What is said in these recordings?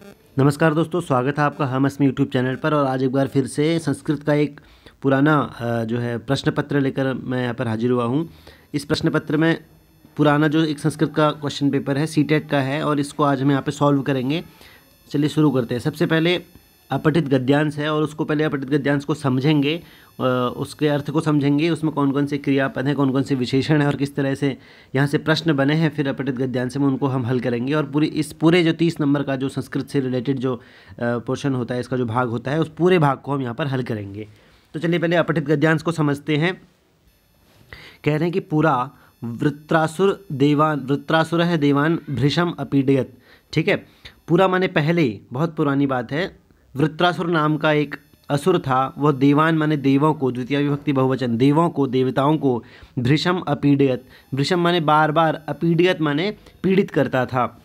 नमस्कार दोस्तों, स्वागत है आपका हम अस्मि यूट्यूब चैनल पर। और आज एक बार फिर से संस्कृत का एक पुराना जो है प्रश्न पत्र लेकर मैं यहाँ पर हाजिर हुआ हूँ। इस प्रश्न पत्र में पुराना जो एक संस्कृत का क्वेश्चन पेपर है सीटेट का है और इसको आज हम यहाँ पे सॉल्व करेंगे। चलिए शुरू करते हैं। सबसे पहले अपठित गद्यांश है और उसको पहले अपठित गद्यांश को समझेंगे, उसके अर्थ को समझेंगे, उसमें कौन कौन से क्रियापद हैं, कौन कौन से विशेषण हैं और किस तरह से यहाँ से प्रश्न बने हैं। फिर अपठित गद्यांश में उनको हम हल करेंगे और पूरे जो 30 नंबर का जो संस्कृत से रिलेटेड जो पोर्शन होता है, इसका जो भाग होता है, उस पूरे भाग को हम यहाँ पर हल करेंगे। तो चलिए पहले अपठित गद्यांश को समझते हैं। कह रहे हैं कि पूरा वृत्रासुर है देवान भृशम अपीडयत। ठीक है, पूरा माने पहले, बहुत पुरानी बात है। वृत्रासुर नाम का एक असुर था, वह देवान माने देवों को, द्वितीय विभक्ति बहुवचन, देवों को, देवताओं को, भृशम अपीडयत, भृशम माने बार बार, अपीडयत माने पीड़ित करता था,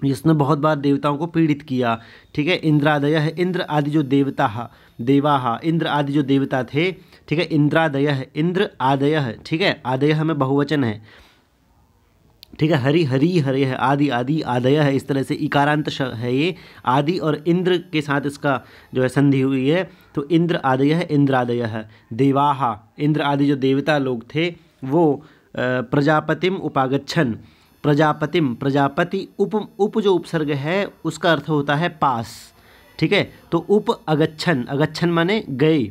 जिसने बहुत बार देवताओं को पीड़ित किया। ठीक है, इंद्रादय है, इंद्र आदि जो देवता देवाहा, इंद्र आदि जो देवता थे। ठीक है, इंद्रादय है, इंद्र आदय है। ठीक है, आदय में बहुवचन है। ठीक है, हरि हरि हरे है, आदि आदि आदय है, इस तरह से इकारांत है ये। आदि और इंद्र के साथ इसका जो है संधि हुई है, तो इंद्र आदय है, इंद्रादय है। देवाहा, इंद्र आदि जो देवता लोग थे वो प्रजापतिम उपागच्छन, प्रजापतिम, प्रजापति, उप जो उपसर्ग है उसका अर्थ होता है पास। ठीक है, तो उप अगच्छन, अगच्छन माने गए।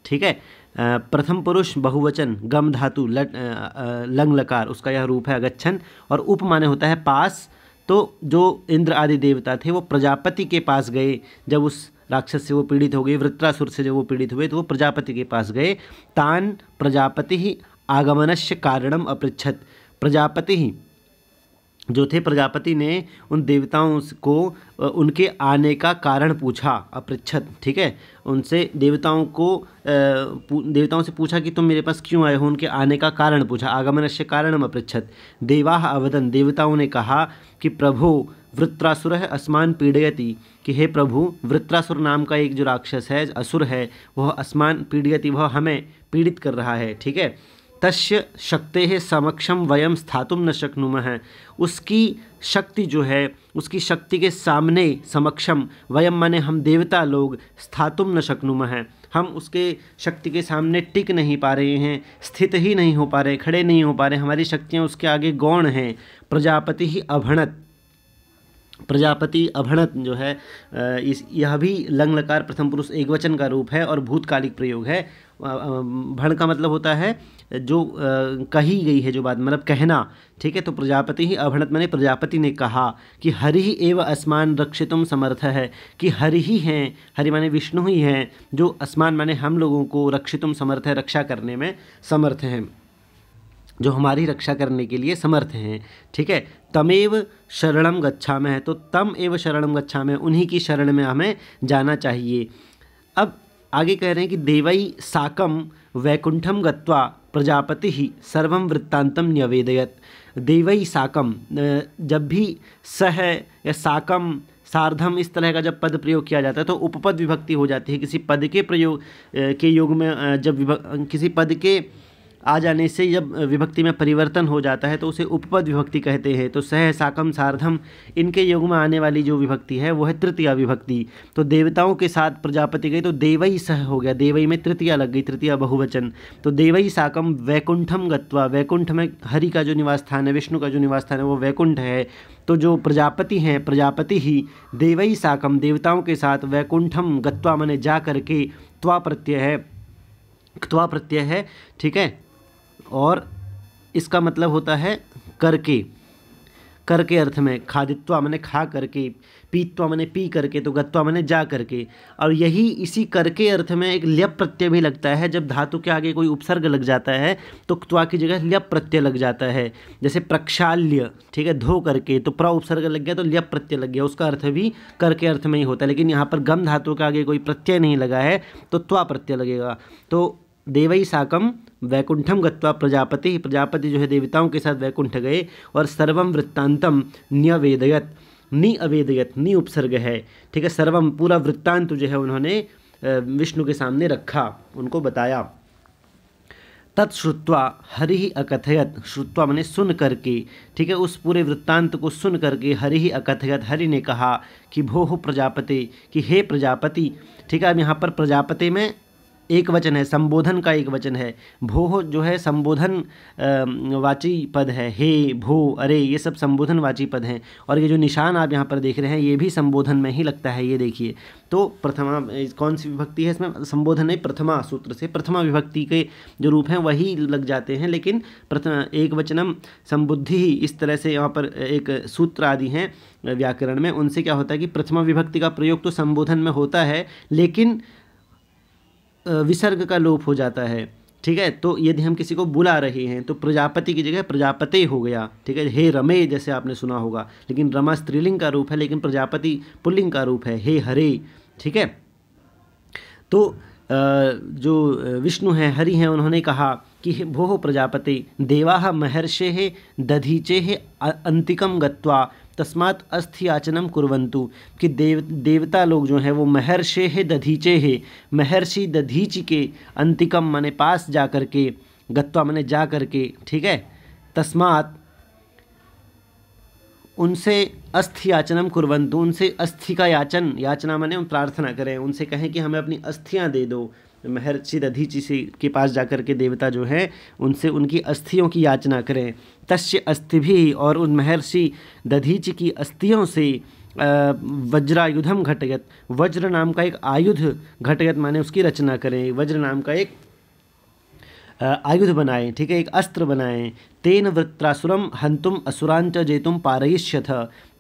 ठीक है, प्रथम पुरुष बहुवचन, गम धातु लंग लकार, उसका यह रूप है अगच्छन। और उप माने होता है पास। तो जो इंद्र आदि देवता थे वो प्रजापति के पास गए जब उस राक्षस से वो पीड़ित हो गए, वृत्रासुर से जब वो पीड़ित हुए तो वो प्रजापति के पास गए। तान प्रजापति ही आगमनस्य कारणम अपृच्छत, प्रजापति ही जो थे, प्रजापति ने उन देवताओं को उनके आने का कारण पूछा, अपृच्छत। ठीक है, उनसे देवताओं से पूछा कि तुम मेरे पास क्यों आए हो, उनके आने का कारण पूछा, आगमनस्य कारणम अपृच्छत। देवाः अवदन्, देवताओं ने कहा कि प्रभु वृत्रासुर है अस्मान पीड़यति, कि हे प्रभु वृत्रासुर नाम का एक जो राक्षस है, असुर है, वह अस्मान पीड़यति, वह हमें पीड़ित कर रहा है। ठीक है, तस्य शक्तेः समक्षम वयम स्थातुम न शक्नुमः, उसकी शक्ति जो है, उसकी शक्ति के सामने, समक्षम, वयम माने हम देवता लोग, स्थातुम न शक्नुमः, हम उसके शक्ति के सामने टिक नहीं पा रहे हैं, स्थित ही नहीं हो पा रहे, खड़े नहीं हो पा रहे, हमारी शक्तियाँ उसके आगे गौण हैं। प्रजापति ही अभणत, प्रजापति अभणत जो है यह भी लंग लकार प्रथम पुरुष एकवचन का रूप है और भूतकालिक प्रयोग है। भण का मतलब होता है जो कही गई है जो बात, मतलब कहना। ठीक है, तो प्रजापति ही अभणत माने प्रजापति ने कहा कि हरि ही एव अस्मान रक्षितुम समर्थ है, कि हरि ही हैं, हरि माने विष्णु ही हैं, जो अस्मान माने हम लोगों को, रक्षितुम समर्थ है, रक्षा करने में समर्थ हैं, जो हमारी रक्षा करने के लिए समर्थ हैं। ठीक है, तमेव शरणम गच्छामः, तो तम एव शरणम गच्छामः, उन्हीं की शरण में हमें जाना चाहिए। अब आगे कह रहे हैं कि देवई साकम वैकुंठम गत्वा प्रजापति ही सर्वम वृत्तांतम न्यवेदयत। देवई साकम, जब भी सह या साकम, सार्धम, इस तरह का जब पद प्रयोग किया जाता है तो उपपद विभक्ति हो जाती है। किसी पद के प्रयोग के योग में जब किसी पद के आ जाने से जब विभक्ति में परिवर्तन हो जाता है तो उसे उपपद विभक्ति कहते हैं। तो सह, साकम, सार्धम, इनके योग में आने वाली जो विभक्ति है वो है तृतीया विभक्ति। तो देवताओं के साथ प्रजापति गई तो देवई सह हो गया, देवई में तृतीया लग गई, तृतीया बहुवचन। तो देवई साकम वैकुंठम गत्वा, वैकुंठ में हरि का जो निवास स्थान है, विष्णु का जो निवास स्थान है वो वैकुंठ है। तो जो प्रजापति हैं, प्रजापति ही देवई साकम, देवताओं के साथ, वैकुंठम गत्वा माने जा करके, त्वा प्रत्यय है, त्वा प्रत्यय है। ठीक है, और इसका मतलब होता है करके, करके अर्थ में, खादित्वा माने खा करके, पीत्वा माने पी करके, तो गत्वा माने जा करके। और यही इसी करके अर्थ में एक ल्यप प्रत्यय भी लगता है। जब धातु के आगे कोई उपसर्ग लग जाता है तो त्वा की जगह ल्यप प्रत्यय लग जाता है। जैसे प्रक्षाल्य, ठीक है, धो करके, तो प्र उपसर्ग लग गया तो ल्यप प्रत्यय लग गया, उसका अर्थ भी करके अर्थ में ही होता है। लेकिन यहाँ पर गम धातु के आगे कोई प्रत्यय नहीं लगा है तो त्वा प्रत्यय लगेगा। तो देवई साकम वैकुंठम गत्वा प्रजापति, प्रजापति जो है देवताओं के साथ वैकुंठ गए और सर्वम वृत्तांतम न्यवेदयत, नि अवेदयत, नि उपसर्ग है। ठीक है, सर्वम पूरा वृत्तांत जो है उन्होंने विष्णु के सामने रखा, उनको बताया। तत्श्रुत्वा हरि अकथयत, श्रुत्वा माने सुन करके, ठीक है, उस पूरे वृत्तांत को सुन करके हरि अकथयत, हरि ने कहा कि भोः प्रजापते, कि हे प्रजापति, ठीक है। अब यहाँ पर प्रजापति में एक वचन है, संबोधन का एक वचन है। भोः जो है संबोधन वाची पद है, हे, भो, अरे, ये सब संबोधन वाची पद हैं। और ये जो निशान आप यहाँ पर देख रहे हैं ये भी संबोधन में ही लगता है, ये देखिए। तो प्रथमा कौन सी विभक्ति है इसमें? संबोधन नहीं, प्रथमा सूत्र से प्रथमा विभक्ति के जो रूप हैं वही लग जाते हैं, लेकिन प्रथम एक वचनम संबुद्धि ही, इस तरह से यहाँ पर एक सूत्र आदि हैं व्याकरण में, उनसे क्या होता है कि प्रथमा विभक्ति का प्रयोग तो संबोधन में होता है लेकिन विसर्ग का लोप हो जाता है, ठीक है। तो यदि हम किसी को बुला रहे हैं तो प्रजापति की जगह प्रजापते हो गया, ठीक है। हे रमे जैसे आपने सुना होगा, लेकिन रमा स्त्रीलिंग का रूप है, लेकिन प्रजापति पुल्लिंग का रूप है, हे हरे, ठीक है। तो जो विष्णु हैं, हरि हैं, उन्होंने कहा कि भोः प्रजापते देवाः महर्षेः दधीचेः अंतिकं गत्वा तस्मात् अस्थियाचनम कुर्वन्तु, कि देवता लोग जो हैं वो महर्षेः दधीचेः, महर्षि दधीचि के अंतिकम माने पास जा करके, गत्वा माने जा करके, ठीक है, तस्मात् उनसे अस्थियाचनम कुर्वन्तु, उनसे अस्थि का याचन, याचना माने प्रार्थना करें, उनसे कहें कि हमें अपनी अस्थियां दे दो। महर्षि दधीचि से के पास जाकर के देवता जो हैं उनसे उनकी अस्थियों की याचना करें। तस्य अस्थिभिः, और उन महर्षि दधीचि की अस्थियों से वज्रायुधम घटयत, वज्र नाम का एक आयुध, घटयत माने उसकी रचना करें, वज्र नाम का एक आयुध बनाएं, ठीक है, एक अस्त्र बनाएं। तेन वृत्रासुरम हंतुम असुरांच जेतुम पारयिष्यथ,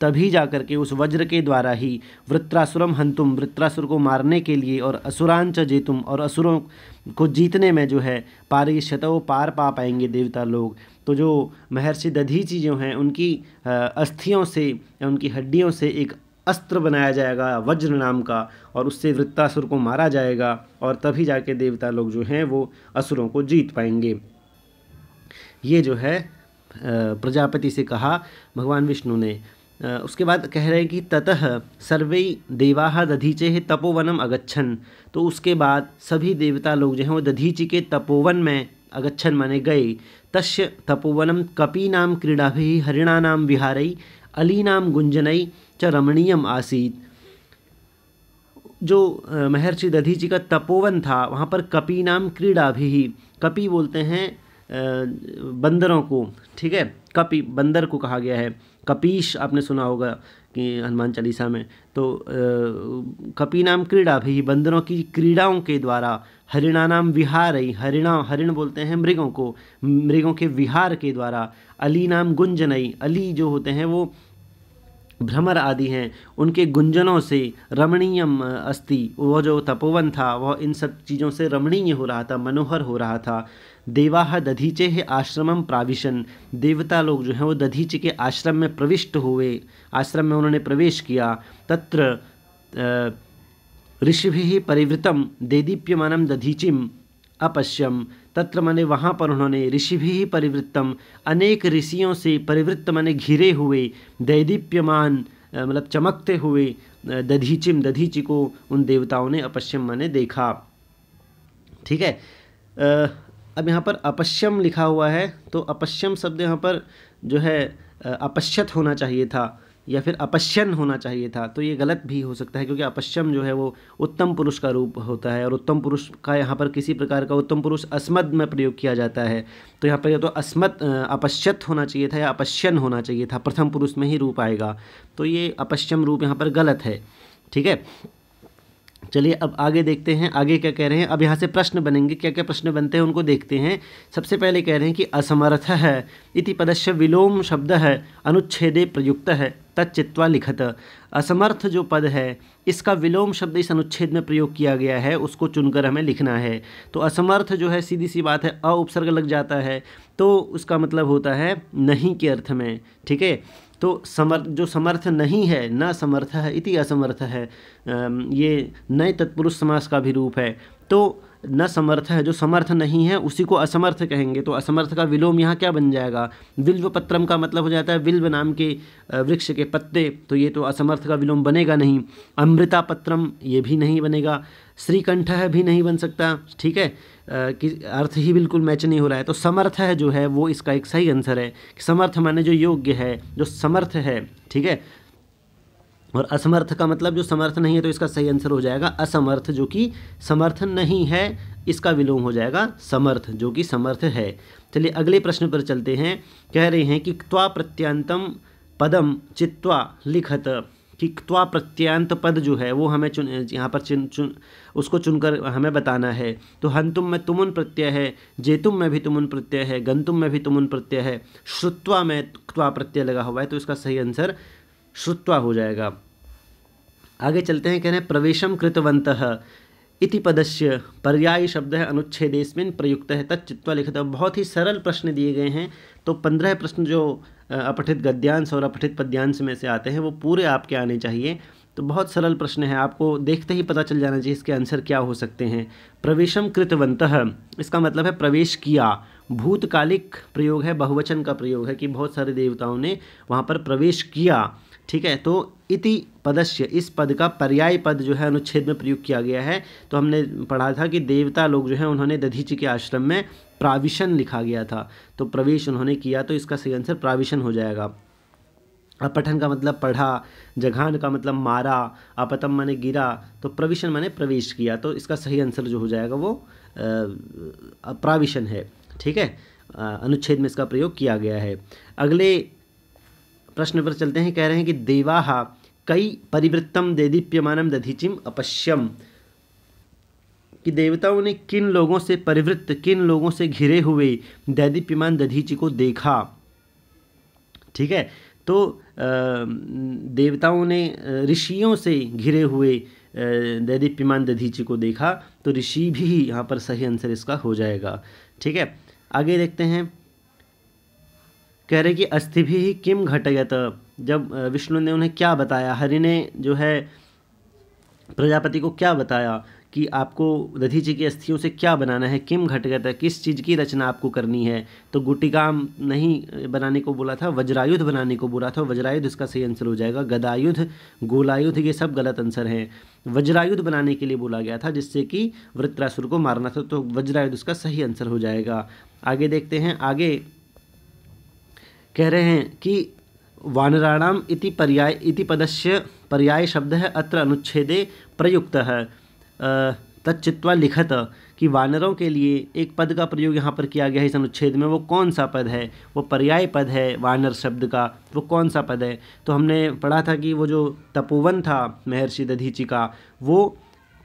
तभी जा करके उस वज्र के द्वारा ही वृत्रासुरम हंतुम, वृत्रासुर को मारने के लिए, और असुरांच जेतुम, और असुरों को जीतने में जो है पारयिष्यथ, वो पार पा पाएंगे देवता लोग। तो जो महर्षि दधीचि जो हैं उनकी अस्थियों से या उनकी हड्डियों से एक अस्त्र बनाया जाएगा वज्र नाम का, और उससे वृत्रासुर को मारा जाएगा, और तभी जाके देवता लोग जो हैं वो असुरों को जीत पाएंगे। ये जो है प्रजापति से कहा भगवान विष्णु ने। उसके बाद कह रहे हैं कि ततः सर्वे देवाः दधीचेः तपोवनम अगच्छन्, तो उसके बाद सभी देवता लोग जो हैं वो दधीचि के तपोवन में अगच्छन् माने गए। तस्य तपोवनम कपीनां क्रीडाभिः हरिणानां विहारै अलीनां गुंजनै च रमणीयम आसीत। जो महर्षि दधीचि का तपोवन था वहाँ पर कपीनाम क्रीडाभिः, कपी बोलते हैं बंदरों को, ठीक है, कपी बंदर को कहा गया है। कपीश आपने सुना होगा कि हनुमान चालीसा में, तो कपीनाम क्रीडाभिः, बंदरों की क्रीड़ाओं के द्वारा, हरिणानाम विहारै, हरिण बोलते हैं मृगों को, मृगों के विहार के द्वारा, अलीनाम गुंजनै, अली जो होते हैं वो भ्रमर आदि हैं, उनके गुंजनों से, रमणीयम अस्ति, वह जो तपोवन था वह इन सब चीज़ों से रमणीय हो रहा था, मनोहर हो रहा था। देवाः दधीचेः आश्रमम प्राविशन, देवता लोग जो हैं वो दधीचि के आश्रम में प्रविष्ट हुए, आश्रम में उन्होंने प्रवेश किया। तत्र ऋषिभिः परिवृतम देदीप्यमानं दधीचिम अपश्यम, तत्र माने वहाँ पर उन्होंने ऋषिभिः परिवृत्तम, अनेक ऋषियों से, परिवृत्त माने घिरे हुए, दैदीप्यमान मतलब चमकते हुए, दधीचिम, दधीचि को उन देवताओं ने अपश्यम माने देखा, ठीक है। अब यहाँ पर अपश्यम लिखा हुआ है, तो अपश्यम शब्द यहाँ पर जो है अपश्यत होना चाहिए था या फिर अपश्यन होना चाहिए था, तो ये गलत भी हो सकता है, क्योंकि अपश्यम जो है वो उत्तम पुरुष का रूप होता है, और उत्तम पुरुष का यहाँ पर किसी प्रकार का उत्तम पुरुष अस्मद में प्रयोग किया जाता है। तो यहाँ पर या तो अस्मद अपश्यत होना चाहिए था या अपश्यन होना चाहिए था, प्रथम पुरुष में ही रूप आएगा, तो ये अपश्यम रूप यहाँ पर गलत है, ठीक है। चलिए अब आगे देखते हैं, आगे क्या कह रहे हैं। अब यहाँ से प्रश्न बनेंगे, क्या क्या प्रश्न बनते हैं उनको देखते हैं। सबसे पहले कह रहे हैं कि असमर्थ है इति पदस्य विलोम शब्द है अनुच्छेदे प्रयुक्त है तच्चित्वा लिखत। असमर्थ जो पद है इसका विलोम शब्द इस अनुच्छेद में प्रयोग किया गया है, उसको चुनकर हमें लिखना है। तो असमर्थ जो है सीधी सी बात है, अ उपसर्ग लग जाता है तो उसका मतलब होता है नहीं के अर्थ में, ठीक है। तो जो समर्थ नहीं है, न समर्थ है इति असमर्थ है, ये नए तत्पुरुष समास का भी रूप है। तो न समर्थ है, जो समर्थ नहीं है उसी को असमर्थ कहेंगे। तो असमर्थ का विलोम यहाँ क्या बन जाएगा? विल्व पत्रम का मतलब हो जाता है विल्व नाम के वृक्ष के पत्ते, तो ये तो असमर्थ का विलोम बनेगा नहीं। अमृता पत्रम ये भी नहीं बनेगा। श्रीकंठ है भी नहीं बन सकता, ठीक है, कि अर्थ ही बिल्कुल मैच नहीं हो रहा है। तो समर्थ है जो है वो इसका एक सही आंसर है। समर्थ माने जो योग्य है, जो समर्थ है, ठीक है। और असमर्थ का मतलब जो समर्थ नहीं है, तो इसका सही आंसर हो जाएगा असमर्थ, जो कि समर्थ नहीं है, इसका विलोम हो जाएगा समर्थ, जो कि समर्थ है। चलिए अगले प्रश्न पर चलते हैं। कह रहे हैं कि क्त्वा प्रत्यांतम पदम चित्वा लिखत, कि क्त्वा प्रत्यांत पद जो है वो हमें यहाँ पर उसको चुनकर हमें बताना है। तो हंतुम में तुमुन प्रत्यय है, जेतुम में भी तुमुन प्रत्यय है, गंतुम में भी तुमुन प्रत्यय है, श्रुत्वा में क्त्वा प्रत्यय लगा हुआ है, तो इसका सही आंसर श्रुत्वा हो जाएगा। आगे चलते हैं। कह रहे हैं प्रवेशम कृतवन्तः इति पदस्य पर्यायी शब्द है अनुच्छेदेस्मिन् प्रयुक्त है तच्चित्वा लिखित। बहुत ही सरल प्रश्न दिए गए हैं। तो 15 प्रश्न जो अपठित गद्यांश और अपठित पद्यांश में से आते हैं वो पूरे आपके आने चाहिए। तो बहुत सरल प्रश्न है, आपको देखते ही पता चल जाना चाहिए इसके आंसर क्या हो सकते हैं। प्रवेशम कृतवन्तः इसका मतलब है प्रवेश किया। भूतकालिक प्रयोग है, बहुवचन का प्रयोग है कि बहुत सारे देवताओं ने वहाँ पर प्रवेश किया, ठीक है। तो इति पदस्य, इस पद का पर्याय पद जो है अनुच्छेद में प्रयोग किया गया है। तो हमने पढ़ा था कि देवता लोग जो हैं उन्होंने दधीचि के आश्रम में प्राविशन लिखा गया था, तो प्रवेश उन्होंने किया, तो इसका सही आंसर प्राविशन हो जाएगा। अपठन का मतलब पढ़ा, जघान का मतलब मारा, अपतम माने गिरा, तो प्रविशन माने प्रवेश किया, तो इसका सही आंसर जो हो जाएगा वो प्राविशन है, ठीक है। अनुच्छेद में इसका प्रयोग किया गया है। अगले प्रश्न पर चलते हैं। कह रहे हैं कि देवाः कई परिवृत्तम देदीप्यमानम दधीचिम अपश्यम, कि देवताओं ने किन लोगों से परिवृत्त, किन लोगों से घिरे हुए दैदीप्यमान दधीचि को देखा, ठीक है। तो देवताओं ने ऋषियों से घिरे हुए दैदीप्यमान दधीचि को देखा, तो ऋषि भी यहाँ पर सही आंसर इसका हो जाएगा, ठीक है। आगे देखते हैं। कह रहे कि अस्थिभिः किम घटयत, जब विष्णु ने उन्हें क्या बताया, हरि ने जो है प्रजापति को क्या बताया कि आपको दधीचि की अस्थियों से क्या बनाना है, किम घटयत, किस चीज़ की रचना आपको करनी है। तो गुटिकाम नहीं बनाने को बोला था, वज्रायुध बनाने को बोला था, वज्रायुध इसका सही आंसर हो जाएगा। गदायुध, गोलायुध ये सब गलत आंसर हैं। वज्रायुध बनाने के लिए बोला गया था जिससे कि वृत्रासुर को मारना था, तो वज्रायुध इसका सही आंसर हो जाएगा। आगे देखते हैं। आगे कह रहे हैं कि वानराणाम इति पर्याय इति पदस्य पर्याय शब्द है अत्र अनुच्छेदे प्रयुक्त है तच्चित्वा लिखत, कि वानरों के लिए एक पद का प्रयोग यहाँ पर किया गया है इस अनुच्छेद में। वो कौन सा पद है? वो पर्याय पद है वानर शब्द का, वो कौन सा पद है? तो हमने पढ़ा था कि वो जो तपोवन था महर्षि दधीचि का, वो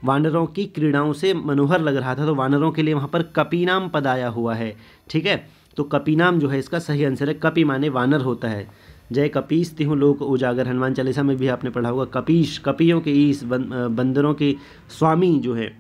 वानरों की क्रीड़ाओं से मनोहर लग रहा था, तो वानरों के लिए वहाँ पर कपीनाम पद आया हुआ है, ठीक है। तो कपीनाम जो है इसका सही आंसर है। कपि माने वानर होता है। जय कपीस तिहु लोक उजागर, हनुमान चालीसा में भी आपने पढ़ा होगा। कपीश, कपियों के ईश, बंदरों के स्वामी जो है,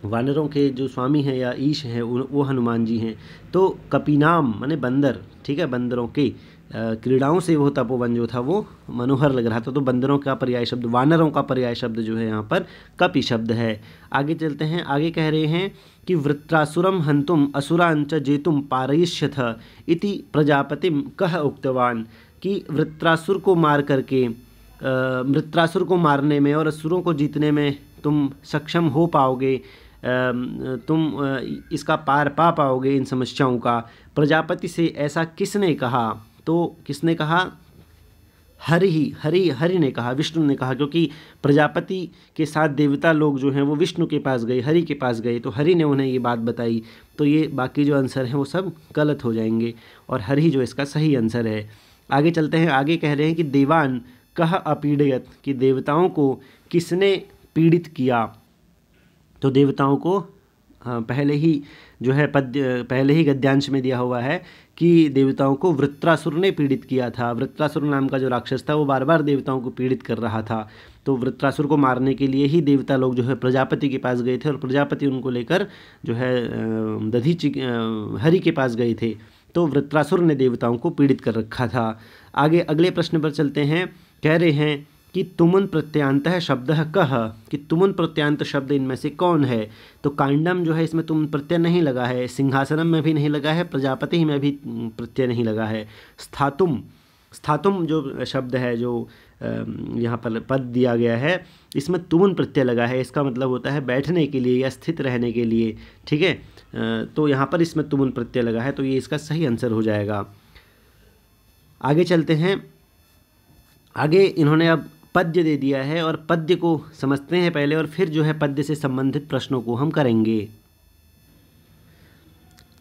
वानरों के जो स्वामी हैं या ईश हैं वो हनुमान जी हैं। तो कपीनाम माने बंदर, ठीक है, बंदरों के क्रीड़ाओं से वो तपोवन जो था वो मनोहर लग रहा था, तो बंदरों का पर्याय शब्द, वानरों का पर्याय शब्द जो है यहाँ पर कपि शब्द है। आगे चलते हैं। आगे कह रहे हैं कि वृत्रासुरम हंतुम असुरांच जेतुम पारयिष्यथ इति प्रजापतिम कह उक्तवान, कि वृत्रासुर को मार करके वृत्रासुर को मारने में और असुरों को जीतने में तुम सक्षम हो पाओगे, तुम इसका पार पा पाओगे इन समस्याओं का। प्रजापति से ऐसा किसने कहा? तो किसने कहा? हरि ने कहा, विष्णु ने कहा, क्योंकि प्रजापति के साथ देवता लोग जो हैं वो विष्णु के पास गए, हरि के पास गए, तो हरि ने उन्हें ये बात बताई। तो ये बाकी जो आंसर हैं वो सब गलत हो जाएंगे और हरि जो इसका सही आंसर है। आगे चलते हैं। आगे कह रहे हैं कि देवान कह अपीडयत, कि देवताओं को किसने पीड़ित किया। तो देवताओं को पहले ही जो है पहले ही गद्यांश में दिया हुआ है कि देवताओं को वृत्रासुर ने पीड़ित किया था। वृत्रासुर नाम का जो राक्षस था वो बार बार देवताओं को पीड़ित कर रहा था, तो वृत्रासुर को मारने के लिए ही देवता लोग जो है प्रजापति के पास गए थे और प्रजापति उनको लेकर जो है दधीचि हरि के पास गए थे। तो वृत्रासुर ने देवताओं को पीड़ित कर रखा था। आगे अगले प्रश्न पर चलते हैं। कह रहे हैं कि तुमुन प्रत्ययांतः शब्दः कः, कि तुमुन प्रत्ययांत शब्द इनमें से कौन है। तो कांडम जो है इसमें तुमुन प्रत्यय नहीं लगा है, सिंहासनम में भी नहीं लगा है, प्रजापति में भी प्रत्यय नहीं लगा है। स्थातुम, स्थातुम जो शब्द है जो यहाँ पर पद दिया गया है, इसमें तुमुन प्रत्यय लगा है। इसका मतलब होता है बैठने के लिए या स्थित रहने के लिए, ठीक है। तो यहाँ पर इसमें तुमुन प्रत्यय लगा है, तो ये इसका सही आंसर हो जाएगा। आगे चलते हैं। आगे इन्होंने अब पद्य दे दिया है और पद्य को समझते हैं पहले, और फिर जो है पद्य से संबंधित प्रश्नों को हम करेंगे।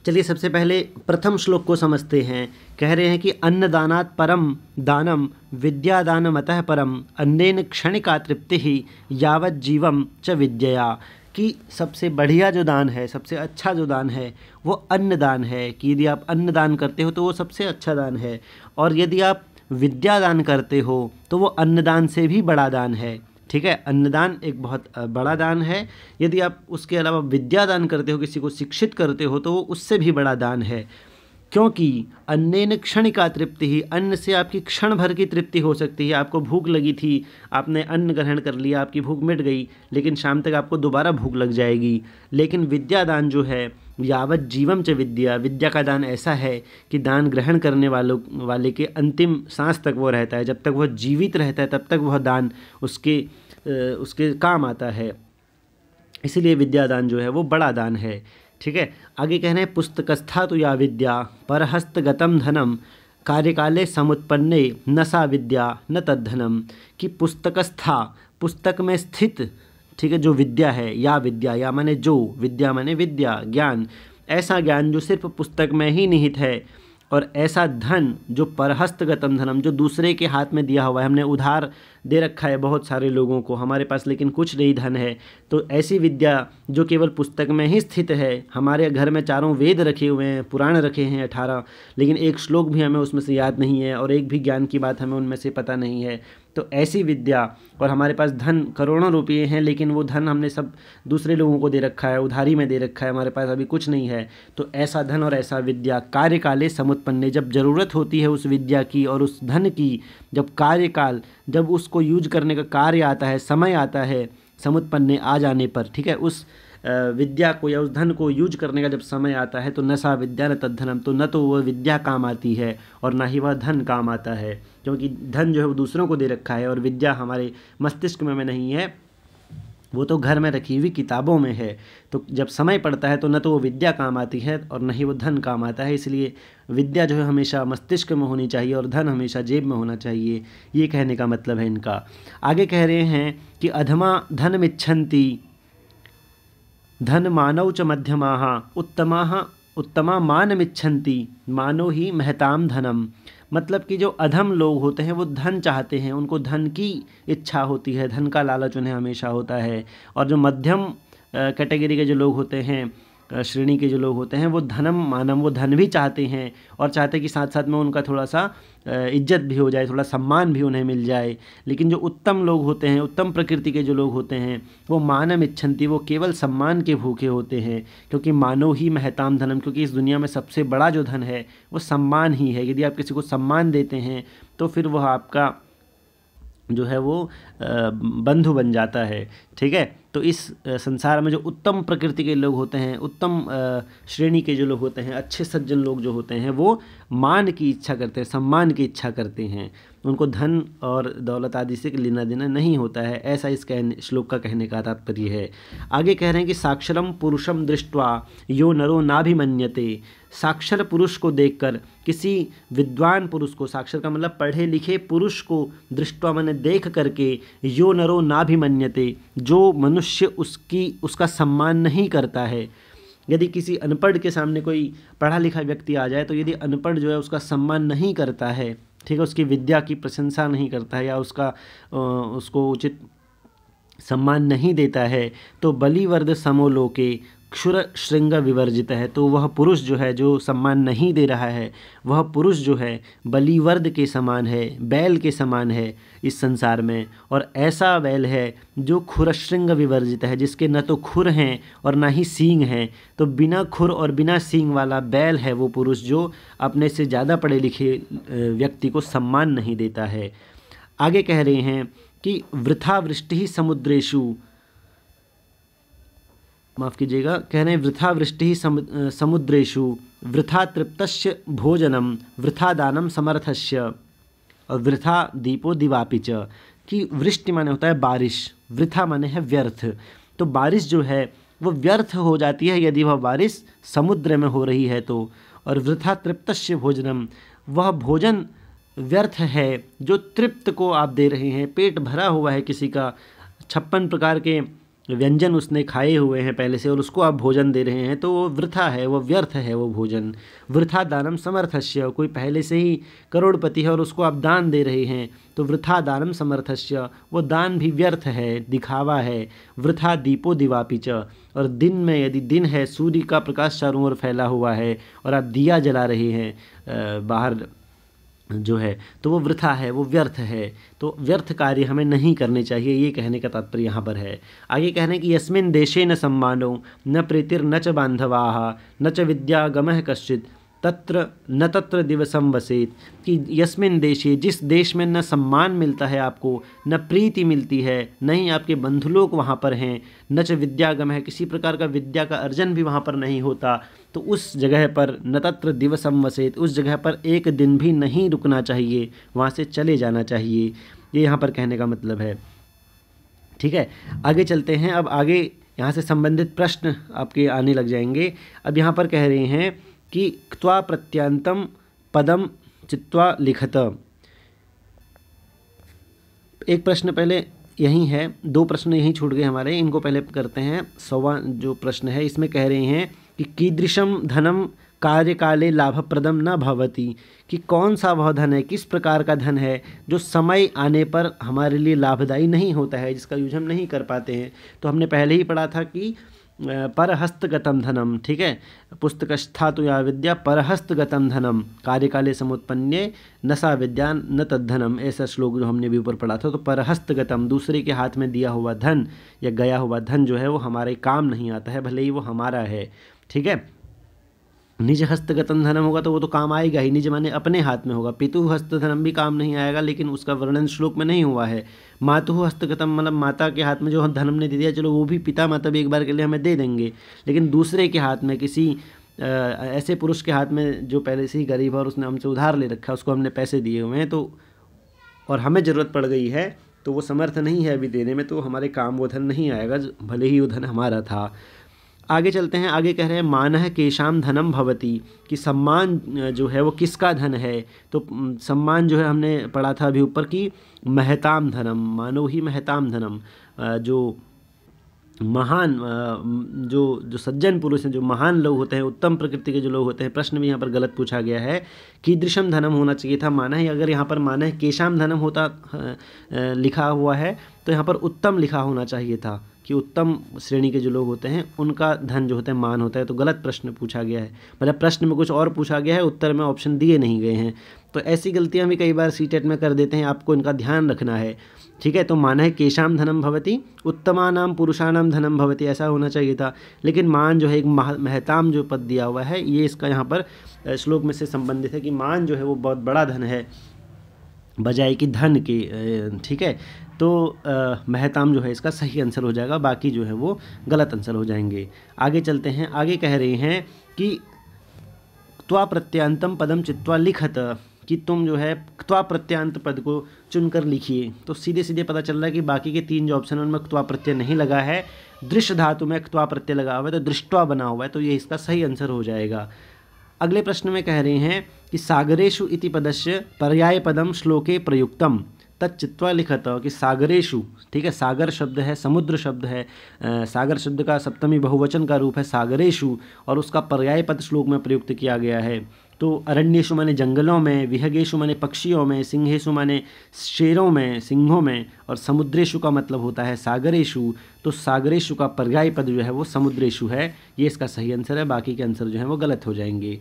चलिए सबसे पहले प्रथम श्लोक को समझते हैं। कह रहे हैं कि अन्नदानात् परम दानम विद्यादानमतः परम अन्नेन क्षणिका तृप्तिः यावत् जीवम च विद्यया, कि सबसे बढ़िया जो दान है, सबसे अच्छा जो दान है वो अन्नदान है, कि यदि आप अन्नदान करते हो तो वो सबसे अच्छा दान है, और यदि आप विद्या दान करते हो तो वो अन्नदान से भी बड़ा दान है, ठीक है। अन्नदान एक बहुत बड़ा दान है। यदि आप उसके अलावा विद्या दान करते हो, किसी को शिक्षित करते हो, तो वो उससे भी बड़ा दान है, क्योंकि अन्नेन क्षणिका तृप्ति ही, अन्न से आपकी क्षण भर की तृप्ति हो सकती है। आपको भूख लगी थी, आपने अन्न ग्रहण कर लिया, आपकी भूख मिट गई, लेकिन शाम तक आपको दोबारा भूख लग जाएगी। लेकिन विद्यादान जो है यावत जीवम च विद्या, विद्या का दान ऐसा है कि दान ग्रहण करने वाले के अंतिम सांस तक वो रहता है, जब तक वह जीवित रहता है तब तक वह दान उसके काम आता है। इसीलिए विद्यादान जो है वो बड़ा दान है, ठीक है। आगे कह रहे हैं पुस्तकस्था तो या विद्या परहस्तगतम धनम कार्यकाले समुत्पन्ने न सा विद्या न तद्धनम, कि पुस्तकस्था, पुस्तक में स्थित, ठीक है, जो विद्या है, या विद्या, या माने जो, विद्या माने विद्या, ज्ञान, ऐसा ज्ञान जो सिर्फ पुस्तक में ही निहित है, और ऐसा धन जो परहस्तगतम धनम, जो दूसरे के हाथ में दिया हुआ है, हमने उधार दे रखा है बहुत सारे लोगों को, हमारे पास लेकिन कुछ नहीं धन है, तो ऐसी विद्या जो केवल पुस्तक में ही स्थित है। हमारे घर में चारों वेद रखे हुए हैं, पुराण रखे हैं 18, लेकिन एक श्लोक भी हमें उसमें से याद नहीं है, और एक भी ज्ञान की बात हमें उनमें से पता नहीं है। तो ऐसी विद्या, और हमारे पास धन करोड़ों रुपये हैं, लेकिन वो धन हमने सब दूसरे लोगों को दे रखा है, उधारी में दे रखा है, हमारे पास अभी कुछ नहीं है। तो ऐसा धन और ऐसा विद्या कार्यकाले समुत्पन्ने, जब ज़रूरत होती है उस विद्या की और उस धन की, जब कार्यकाल, जब उसको यूज करने का कार्य आता है, समय आता है, समुत्पन्ने आ जाने पर, ठीक है, उस विद्या को या उस धन को यूज करने का जब समय आता है, तो न सा विद्या न तद्धनम, तो न तो वह विद्या काम आती है और ना ही वह धन काम आता है, क्योंकि धन जो है वो दूसरों को दे रखा है और विद्या हमारे मस्तिष्क में नहीं है, वो तो घर में रखी हुई किताबों में है। तो जब समय पड़ता है तो न तो वो विद्या काम आती है और न ही वो धन काम आता है। इसलिए विद्या जो है हमेशा मस्तिष्क में होनी चाहिए और धन हमेशा जेब में होना चाहिए, ये कहने का मतलब है इनका। आगे कह रहे हैं कि अधमा धनमिच्छन्ति धन मानव च मध्यमाः उत्तमा मानमिच्छन्ति मानो ही महताम धनम, मतलब कि जो अधम लोग होते हैं वो धन चाहते हैं, उनको धन की इच्छा होती है, धन का लालच उन्हें हमेशा होता है। और जो मध्यम कैटेगरी के जो लोग होते हैं, श्रेणी के जो लोग होते हैं, वो धनम मानम, वो धन भी चाहते हैं और चाहते हैं कि साथ साथ में उनका थोड़ा सा इज्जत भी हो जाए, थोड़ा सम्मान भी उन्हें मिल जाए। लेकिन जो उत्तम लोग होते हैं, उत्तम प्रकृति के जो लोग होते हैं, वो मानम इच्छन्ति, वो केवल सम्मान के भूखे होते हैं, क्योंकि मानो ही महताम धनम, क्योंकि इस दुनिया में सबसे बड़ा जो धन है वो सम्मान ही है। यदि आप किसी को सम्मान देते हैं तो फिर वह आपका जो है वो बंधु बन जाता है, ठीक है। तो इस संसार में जो उत्तम प्रकृति के लोग होते हैं, उत्तम श्रेणी के जो लोग होते हैं, अच्छे सज्जन लोग जो होते हैं, वो मान की इच्छा करते हैं, सम्मान की इच्छा करते हैं, उनको धन और दौलत आदि से लेना देना नहीं होता है। ऐसा इस श्लोक का कहने का तात्पर्य है। आगे कह रहे हैं कि साक्षरम पुरुषम दृष्ट्वा यो नरो नाभिमन्यते, साक्षर पुरुष को देखकर, किसी विद्वान पुरुष को, साक्षर का मतलब पढ़े लिखे पुरुष को, दृष्टवा मैंने देख करके, यो नरो नाभिमन्यते, जो मनुष्य उसका सम्मान नहीं करता है। यदि किसी अनपढ़ के सामने कोई पढ़ा लिखा व्यक्ति आ जाए, तो यदि अनपढ़ जो है उसका सम्मान नहीं करता है, ठीक है, उसकी विद्या की प्रशंसा नहीं करता है या उसको उचित सम्मान नहीं देता है, तो बलिवर्द समोलोके क्षुर श्रृंग विवर्जित है, तो वह पुरुष जो है, जो सम्मान नहीं दे रहा है, वह पुरुष जो है बलिवर्द के समान है, बैल के समान है इस संसार में। और ऐसा बैल है जो खुरश्रृंग विवर्जित है, जिसके न तो खुर हैं और ना ही सींग हैं। तो बिना खुर और बिना सींग वाला बैल है वो पुरुष जो अपने से ज़्यादा पढ़े लिखे व्यक्ति को सम्मान नहीं देता है। आगे कह रहे हैं कि वृथा वृष्टि समुद्रेषु, माफ़ कीजिएगा, कह रहे हैं वृथा वृष्टि समुद्रेषु वृथा तृप्तस्य भोजनम वृथा दानम समर्थस्य और वृथा दीपो दिवापि च। कि वृष्टि माने होता है बारिश, वृथा माने है व्यर्थ। तो बारिश जो है वो व्यर्थ हो जाती है यदि वह बारिश समुद्र में हो रही है तो। और वृथा तृप्तस्य भोजनम, वह भोजन व्यर्थ है जो तृप्त को आप दे रहे हैं, पेट भरा हुआ है किसी का, 56 प्रकार के व्यंजन उसने खाए हुए हैं पहले से और उसको आप भोजन दे रहे हैं, तो वो वृथा है, वो व्यर्थ है वो भोजन। वृथा दानम समर्थस्य, कोई पहले से ही करोड़पति है और उसको आप दान दे रहे हैं, तो वृथा दानम समर्थस्य, वो दान भी व्यर्थ है, दिखावा है। वृथा दीपो दिवापि च, और दिन में यदि दिन है, सूर्य का प्रकाश चारों ओर फैला हुआ है और आप दिया जला रहे हैं बाहर जो है, तो वो वृथा है, वो व्यर्थ है। तो व्यर्थ कार्य हमें नहीं करने चाहिए, ये कहने का तात्पर्य यहाँ पर है। आगे कह रहे हैं कि यस्मिन् देशे न सम्मानो न प्रीतिर्न च बान्धवाः न च विद्यागमः कश्चित् तत्र न तत्र दिवसम वसेत। कि यस्मिन् देशे, जिस देश में न सम्मान मिलता है आपको, न प्रीति मिलती है, न ही आपके बंधु लोग वहाँ पर हैं, न च विद्यागम है, किसी प्रकार का विद्या का अर्जन भी वहाँ पर नहीं होता, तो उस जगह पर न तत्र दिवसम वसेत, उस जगह पर एक दिन भी नहीं रुकना चाहिए, वहाँ से चले जाना चाहिए, ये यहाँ पर कहने का मतलब है। ठीक है, आगे चलते हैं। अब आगे यहाँ से संबंधित प्रश्न आपके आने लग जाएंगे। अब यहाँ पर कह रहे हैं कि क्त्वा प्रत्यांतम पदम चित्वा लिखत। एक प्रश्न पहले यही है, 2 प्रश्न यहीं छूट गए हमारे, इनको पहले करते हैं। 100वां जो प्रश्न है इसमें कह रहे हैं कि कीदृशम धनम कार्यकाले लाभप्रदम न भवति, कि कौन सा वह धन है, किस प्रकार का धन है जो समय आने पर हमारे लिए लाभदायी नहीं होता है, जिसका यूज हम नहीं कर पाते हैं। तो हमने पहले ही पढ़ा था कि परहस्तगतम धनम, ठीक है, पुस्तकस्थातु या विद्या परहस्तगतम धनम कार्यकाले समुत्पन्ने न सा विद्या न तद्धनम, ऐसा श्लोक जो हमने भी ऊपर पढ़ा था। तो परहस्तगतम, दूसरे के हाथ में दिया हुआ धन या गया हुआ धन जो है वो हमारे काम नहीं आता है, भले ही वो हमारा है। ठीक है, निज हस्तगतम धनम होगा तो वो तो काम आएगा ही, निज माने अपने हाथ में होगा। पितु हस्त धनम भी काम नहीं आएगा, लेकिन उसका वर्णन श्लोक में नहीं हुआ है। मातु हस्तगतम मतलब माता के हाथ में जो धन हमने दे दिया, चलो वो भी पिता माता भी एक बार के लिए हमें दे देंगे, लेकिन दूसरे के हाथ में, किसी ऐसे पुरुष के हाथ में जो पहले से ही गरीब है और उसने हमसे उधार ले रखा है, उसको हमने पैसे दिए हुए हैं, तो और हमें ज़रूरत पड़ गई है, तो वो समर्थ नहीं है अभी देने में, तो हमारे काम वो धन नहीं आएगा, भले ही वो धन हमारा था। आगे चलते हैं। आगे कह रहे हैं मानः केशाम धनम भवति, कि सम्मान जो है वो किसका धन है। तो सम्मान जो है हमने पढ़ा था अभी ऊपर कि महताम धनम, मानो ही महताम धनम, जो महान जो सज्जन पुरुष हैं, जो महान लोग होते हैं, उत्तम प्रकृति के जो लोग होते हैं। प्रश्न भी यहाँ पर गलत पूछा गया है, कीदृशम धनम होना चाहिए था माना है। अगर यहाँ पर माना है केशाम धनम होता लिखा हुआ है तो यहाँ पर उत्तम लिखा होना चाहिए था, कि उत्तम श्रेणी के जो लोग होते हैं उनका धन जो होता है मान होता है। तो गलत प्रश्न पूछा गया है, मतलब प्रश्न में कुछ और पूछा गया है, उत्तर में ऑप्शन दिए नहीं गए हैं। तो ऐसी गलतियाँ भी कई बार सीटेट में कर देते हैं, आपको इनका ध्यान रखना है। ठीक है, तो माना है केशाम धनम भवति उत्तमानाम पुरुषाणाम धनम भवति, ऐसा होना चाहिए था। लेकिन मान जो है एक महताम जो पद दिया हुआ है, ये इसका यहाँ पर श्लोक में से संबंधित है कि मान जो है वो बहुत बड़ा धन है बजाय कि धन के। ठीक है, तो महताम जो है इसका सही आंसर हो जाएगा, बाकी जो है वो गलत आंसर हो जाएंगे। आगे चलते हैं। आगे कह रहे हैं कि त्वा प्रत्यांतम पदम चित्वा लिखत, कि तुम जो है क्त्वा प्रत्यांत पद को चुनकर लिखिए। तो सीधे सीधे पता चल रहा है कि बाकी के 3 जो ऑप्शन है उनमें क्त्वा प्रत्यय नहीं लगा है, दृश्य धातु में क्त्वा प्रत्यय लगा हुआ है, तो दृष्ट्वा बना हुआ है, तो ये इसका सही आंसर हो जाएगा। अगले प्रश्न में कह रहे हैं कि सागरेषु इति पदस्य पर्याय पदम श्लोके प्रयुक्तम तच्चित्वा लिखत, कि सागरेषु, ठीक है, सागर शब्द है, समुद्र शब्द है, सागर शब्द का सप्तमी बहुवचन का रूप है सागरेषु, और उसका पर्याय पद श्लोक में प्रयुक्त किया गया है। तो अरण्येषु माने जंगलों में, विहगेषु माने पक्षियों में, सिंहेषु माने शेरों में, सिंहों में, और समुद्रेषु का मतलब होता है सागरेषु। तो सागरेषु का पर्याय पद जो है वो समुद्रेषु है, ये इसका सही आंसर है, बाकी के आंसर जो है वो गलत हो जाएंगे।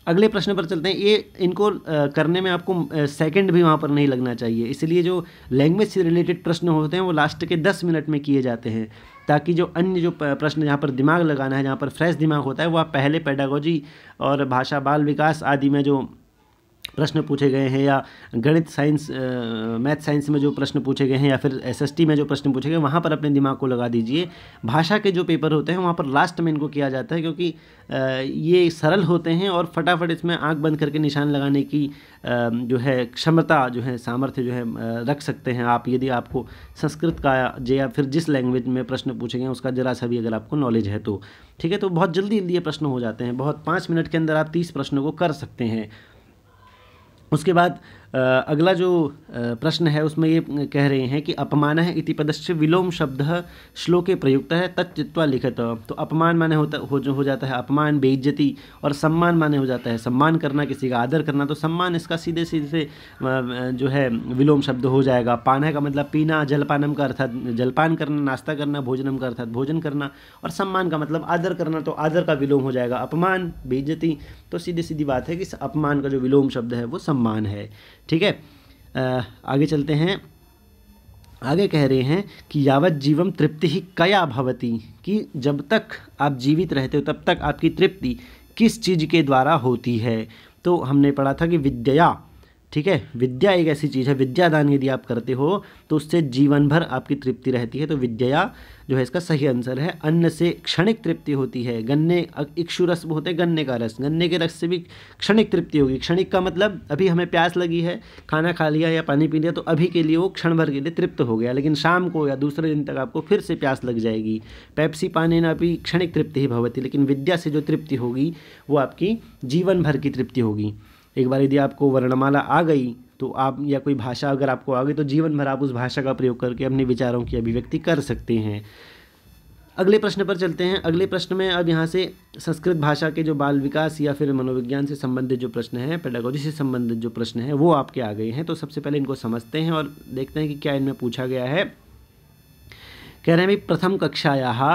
अगले प्रश्न पर चलते हैं। ये इनको करने में आपको सेकंड भी वहाँ पर नहीं लगना चाहिए, इसलिए जो लैंग्वेज से रिलेटेड प्रश्न होते हैं वो लास्ट के 10 मिनट में किए जाते हैं, ताकि जो अन्य जो प्रश्न जहाँ पर दिमाग लगाना है, जहाँ पर फ्रेश दिमाग होता है, वो आप पहले पेडागोजी और भाषा बाल विकास आदि में जो प्रश्न पूछे गए हैं, या गणित साइंस मैथ साइंस में जो प्रश्न पूछे गए हैं, या फिर एसएसटी में जो प्रश्न पूछे गए, वहाँ पर अपने दिमाग को लगा दीजिए। भाषा के जो पेपर होते हैं वहाँ पर लास्ट में इनको किया जाता है, क्योंकि ये सरल होते हैं और फटाफट इसमें आंख बंद करके निशान लगाने की जो है क्षमता, जो है सामर्थ्य जो है रख सकते हैं आप, यदि आपको संस्कृत का या फिर जिस लैंग्वेज में प्रश्न पूछे गए उसका जरा सा भी अगर आपको नॉलेज है तो। ठीक है, तो बहुत जल्दी ये प्रश्न हो जाते हैं, बहुत 5 मिनट के अंदर आप 30 प्रश्नों को कर सकते हैं। उसके बाद अगला जो प्रश्न है उसमें ये कह रहे हैं कि अपमान है इति पदस्य विलोम शब्द श्लोके प्रयुक्त है तच्चित्वा लिखत। तो अपमान माने हो जाता है अपमान, बेइज्जती, और सम्मान माने हो जाता है सम्मान करना, किसी का आदर करना। तो सम्मान इसका सीधे सीधे जो है विलोम शब्द हो जाएगा। पान है का मतलब पीना, जलपानम का अर्थात जलपान करना, नाश्ता करना, भोजनम का अर्थात भोजन करना, और सम्मान का मतलब आदर करना, तो आदर का विलोम हो जाएगा अपमान, बेइज्जती। तो सीधी सीधी बात है कि अपमान का जो विलोम शब्द है वो सम्मान है। ठीक है, आगे चलते हैं। आगे कह रहे हैं कि यावत जीवम तृप्ति ही कया भवति, कि जब तक आप जीवित रहते हो तब तक आपकी तृप्ति किस चीज़ के द्वारा होती है। तो हमने पढ़ा था कि विद्या, ठीक है, विद्या एक ऐसी चीज़ है, विद्यादान यदि आप करते हो तो उससे जीवन भर आपकी तृप्ति रहती है। तो विद्या जो है इसका सही आंसर है। अन्न से क्षणिक तृप्ति होती है, गन्ने इक्षु रस होते हैं, गन्ने का रस, गन्ने के रस से भी क्षणिक तृप्ति होगी। क्षणिक का मतलब अभी हमें प्यास लगी है, खाना खा लिया या पानी पी लिया, तो अभी के लिए वो क्षण भर के लिए तृप्त हो गया, लेकिन शाम को या दूसरे दिन तक आपको फिर से प्यास लग जाएगी। पेप्सी पानी ना भी क्षणिक तृप्ति ही भवती, लेकिन विद्या से जो तृप्ति होगी वो आपकी जीवन भर की तृप्ति होगी। एक बार यदि आपको वर्णमाला आ गई तो आप, या कोई भाषा अगर आपको आ गई, तो जीवन भर आप उस भाषा का प्रयोग करके अपने विचारों की अभिव्यक्ति कर सकते हैं। अगले प्रश्न पर चलते हैं। अगले प्रश्न में अब यहाँ से संस्कृत भाषा के जो बाल विकास या फिर मनोविज्ञान से संबंधित जो प्रश्न हैं, पेडागोजी से संबंधित जो प्रश्न हैं वो आपके आ गए हैं। तो सबसे पहले इनको समझते हैं और देखते हैं कि क्या इनमें पूछा गया है। कह रहे हैं भाई, प्रथम कक्षायाः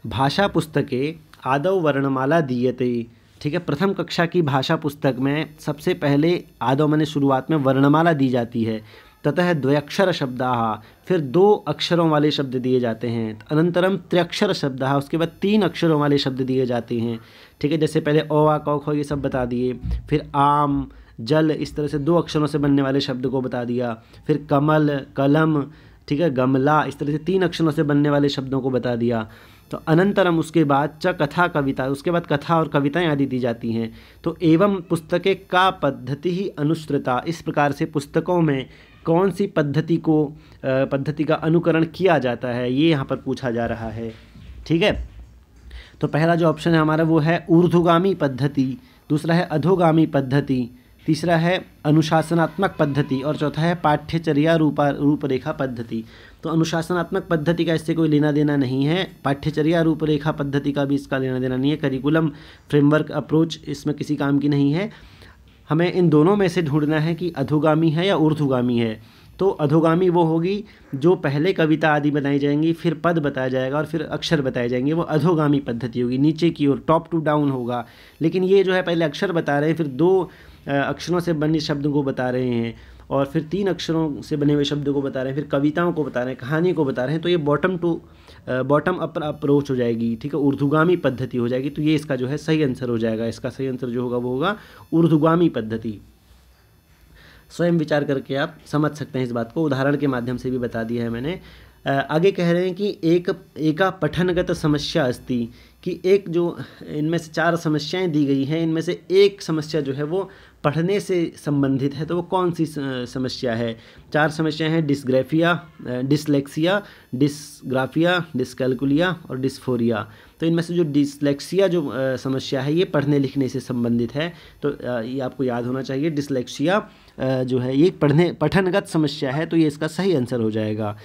भाषा पुस्तके आदौ वर्णमाला दीयते। ठीक है, प्रथम कक्षा की भाषा पुस्तक में सबसे पहले आदौ माने शुरुआत में वर्णमाला दी जाती है। ततः द्वयक्षर शब्दाः, फिर 2 अक्षरों वाले शब्द दिए जाते हैं। अनंतरम त्र्यक्षर शब्दाः, उसके बाद 3 अक्षरों वाले शब्द दिए जाते हैं। ठीक है, जैसे पहले ओ आ कौ खौ ये सब बता दिए, फिर आम, जल, इस तरह से 2 अक्षरों से बनने वाले शब्द को बता दिया। फिर कमल, कलम, ठीक है, गमला, इस तरह से 3 अक्षरों से बनने वाले शब्दों को बता दिया। तो अनंतरम उसके बाद च कथा कविता, उसके बाद कथा और कविताएं आदि दी जाती हैं। तो एवं पुस्तकें का पद्धति ही अनुसृता, इस प्रकार से पुस्तकों में कौन सी पद्धति का अनुकरण किया जाता है, ये यहाँ पर पूछा जा रहा है। ठीक है, तो पहला जो ऑप्शन है हमारा वो है ऊर्ध्वगामी पद्धति, दूसरा है अधोगामी पद्धति, तीसरा है अनुशासनात्मक पद्धति, और चौथा है पाठ्यचर्या रूपरेखा पद्धति। तो अनुशासनात्मक पद्धति का इससे कोई लेना देना नहीं है, पाठ्यचर्या रूपरेखा पद्धति का भी इसका लेना देना नहीं है, करिकुलम फ्रेमवर्क अप्रोच इसमें किसी काम की नहीं है। हमें इन दोनों में से ढूंढना है कि अधोगामी है या ऊर्ध्वगामी है। तो अधोगामी वो होगी जो पहले कविता आदि बनाई जाएंगी, फिर पद बताया जाएगा और फिर अक्षर बताए जाएंगे, वो अधोगामी पद्धति होगी, नीचे की ओर टॉप टू डाउन होगा। लेकिन ये जो है पहले अक्षर बता रहे हैं, फिर 2 अक्षरों से बने शब्दों को बता रहे हैं, और फिर 3 अक्षरों से बने हुए शब्दों को बता रहे हैं, फिर कविताओं को बता रहे हैं, कहानी को बता रहे हैं। तो ये बॉटम अप अप्रोच हो जाएगी। ठीक है, ऊर्ध्वगामी पद्धति हो जाएगी। तो ये इसका जो है सही आंसर हो जाएगा। इसका सही आंसर जो होगा वो होगा ऊर्ध्वगामी पद्धति। स्वयं विचार करके आप समझ सकते हैं इस बात को, उदाहरण के माध्यम से भी बता दिया है मैंने। आगे कह रहे हैं कि एका पठनगत समस्या अस्ति, कि एक जो इनमें से 4 समस्याएं दी गई हैं, इनमें से एक समस्या जो है वो पढ़ने से संबंधित है। तो वो कौन सी समस्या है? 4 समस्याएं हैं, डिस्ग्राफिया, डिसलेक्सिया, डिसग्राफिया, डिसकैलकुलिया और डिस्फोरिया। तो इनमें से जो डिसलेक्सिया जो समस्या है ये पढ़ने लिखने से संबंधित है। तो ये आपको याद होना चाहिए, डिसलेक्सिया जो है ये पठनगत समस्या है, तो ये इसका सही आंसर हो जाएगा।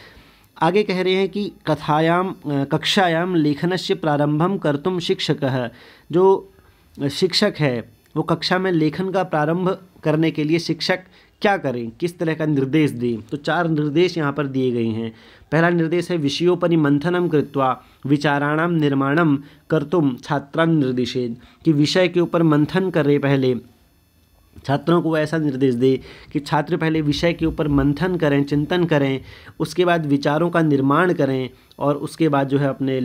आगे कह रहे हैं कि कक्षायाम लेखनस्य प्रारंभम कर्तुम शिक्षकः, जो शिक्षक है वो कक्षा में लेखन का प्रारंभ करने के लिए शिक्षक क्या करें, किस तरह का निर्देश दें। तो 4 निर्देश यहाँ पर दिए गए हैं। पहला निर्देश है विषयोपरि मंथनम कृत्वा विचाराणाम निर्माणम कर्तुम छात्रान् निर्दिशेत्, कि विषय के ऊपर मंथन करे पहले छात्रों को ऐसा निर्देश दे कि छात्र पहले विषय के ऊपर मंथन करें, चिंतन करें, उसके बाद विचारों का निर्माण करें और उसके बाद जो है अपने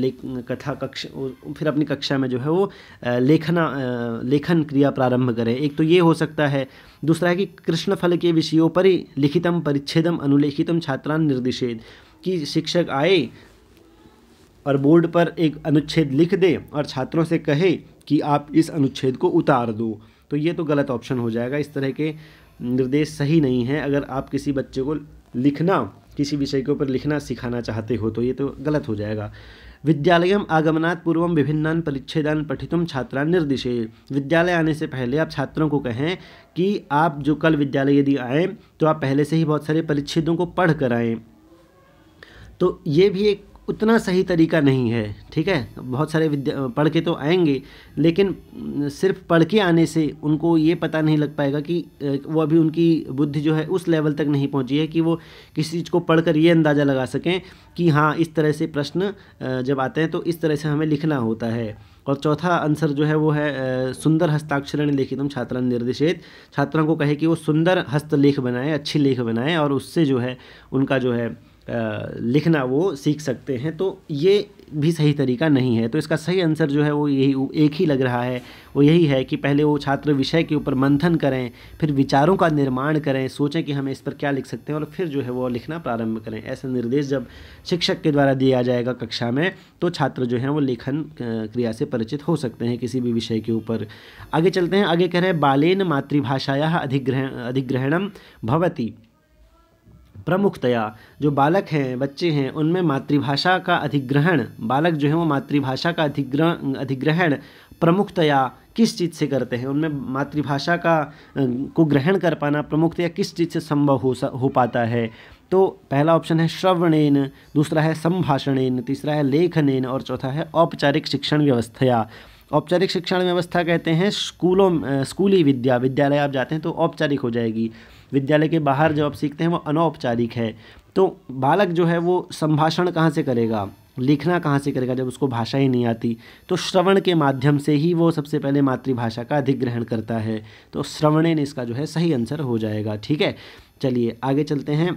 फिर अपनी कक्षा में जो है वो लेखन क्रिया प्रारंभ करें। एक तो ये हो सकता है। दूसरा है कि कृष्ण फल के विषयों पर ही लिखितम परिच्छेदम अनुलेखितम छात्रान निर्दिशेद, कि शिक्षक आए और बोर्ड पर एक अनुच्छेद लिख दे और छात्रों से कहे कि आप इस अनुच्छेद को उतार दो। तो ये तो गलत ऑप्शन हो जाएगा। इस तरह के निर्देश सही नहीं है। अगर आप किसी बच्चे को किसी विषय के ऊपर लिखना सिखाना चाहते हो तो ये तो गलत हो जाएगा। विद्यालयम आगमनात् पूर्वम विभिन्नान परिच्छेदान पठितुम छात्रान निर्दिशेत्, विद्यालय आने से पहले आप छात्रों को कहें कि आप जो कल विद्यालय यदि आएँ तो आप पहले से ही बहुत सारे परिच्छेदों को पढ़ कर आएँ। तो ये भी एक उतना सही तरीका नहीं है, ठीक है। बहुत सारे पढ़ के तो आएंगे, लेकिन सिर्फ पढ़ के आने से उनको ये पता नहीं लग पाएगा कि वो अभी उनकी बुद्धि जो है उस लेवल तक नहीं पहुंची है कि वो किसी चीज़ को पढ़कर ये अंदाज़ा लगा सकें कि हाँ, इस तरह से प्रश्न जब आते हैं तो इस तरह से हमें लिखना होता है। और चौथा आंसर जो है वो है सुंदर हस्ताक्षरण लिखितम छात्रान निर्दिशेत, छात्रों को कहे कि वो सुंदर हस्तलेख बनाएं, अच्छी लेख बनाएं और उससे जो है उनका जो है लिखना वो सीख सकते हैं। तो ये भी सही तरीका नहीं है। तो इसका सही आंसर जो है वो यही एक ही लग रहा है, वो यही है कि पहले वो छात्र विषय के ऊपर मंथन करें, फिर विचारों का निर्माण करें, सोचें कि हमें इस पर क्या लिख सकते हैं और फिर जो है वो लिखना प्रारंभ करें। ऐसा निर्देश जब शिक्षक के द्वारा दिया जाएगा कक्षा में तो छात्र जो हैं वो लेखन क्रिया से परिचित हो सकते हैं किसी भी विषय के ऊपर। आगे चलते हैं। आगे कह रहे हैं बालेन मातृभाषायाः अधिग्रहणम भवति प्रमुखतया, जो बालक हैं, बच्चे हैं, उनमें मातृभाषा का अधिग्रहण, बालक जो है वो मातृभाषा का अधिग्रहण प्रमुखतया किस चीज़ से करते हैं, उनमें मातृभाषा को ग्रहण कर पाना प्रमुखतया किस चीज़ से संभव हो पाता है। तो पहला ऑप्शन है श्रवणेन, दूसरा है संभाषणेन, तीसरा है लेखनेन और चौथा है औपचारिक शिक्षण व्यवस्थया। औपचारिक शिक्षण व्यवस्था कहते हैं स्कूली विद्यालय आप जाते हैं तो औपचारिक हो जाएगी। विद्यालय के बाहर जो आप सीखते हैं वो अनौपचारिक है। तो बालक जो है वो संभाषण कहाँ से करेगा, लिखना कहाँ से करेगा जब उसको भाषा ही नहीं आती। तो श्रवण के माध्यम से ही वो सबसे पहले मातृभाषा का अधिग्रहण करता है। तो श्रवणेन इसका जो है सही आंसर हो जाएगा, ठीक है। चलिए आगे चलते हैं।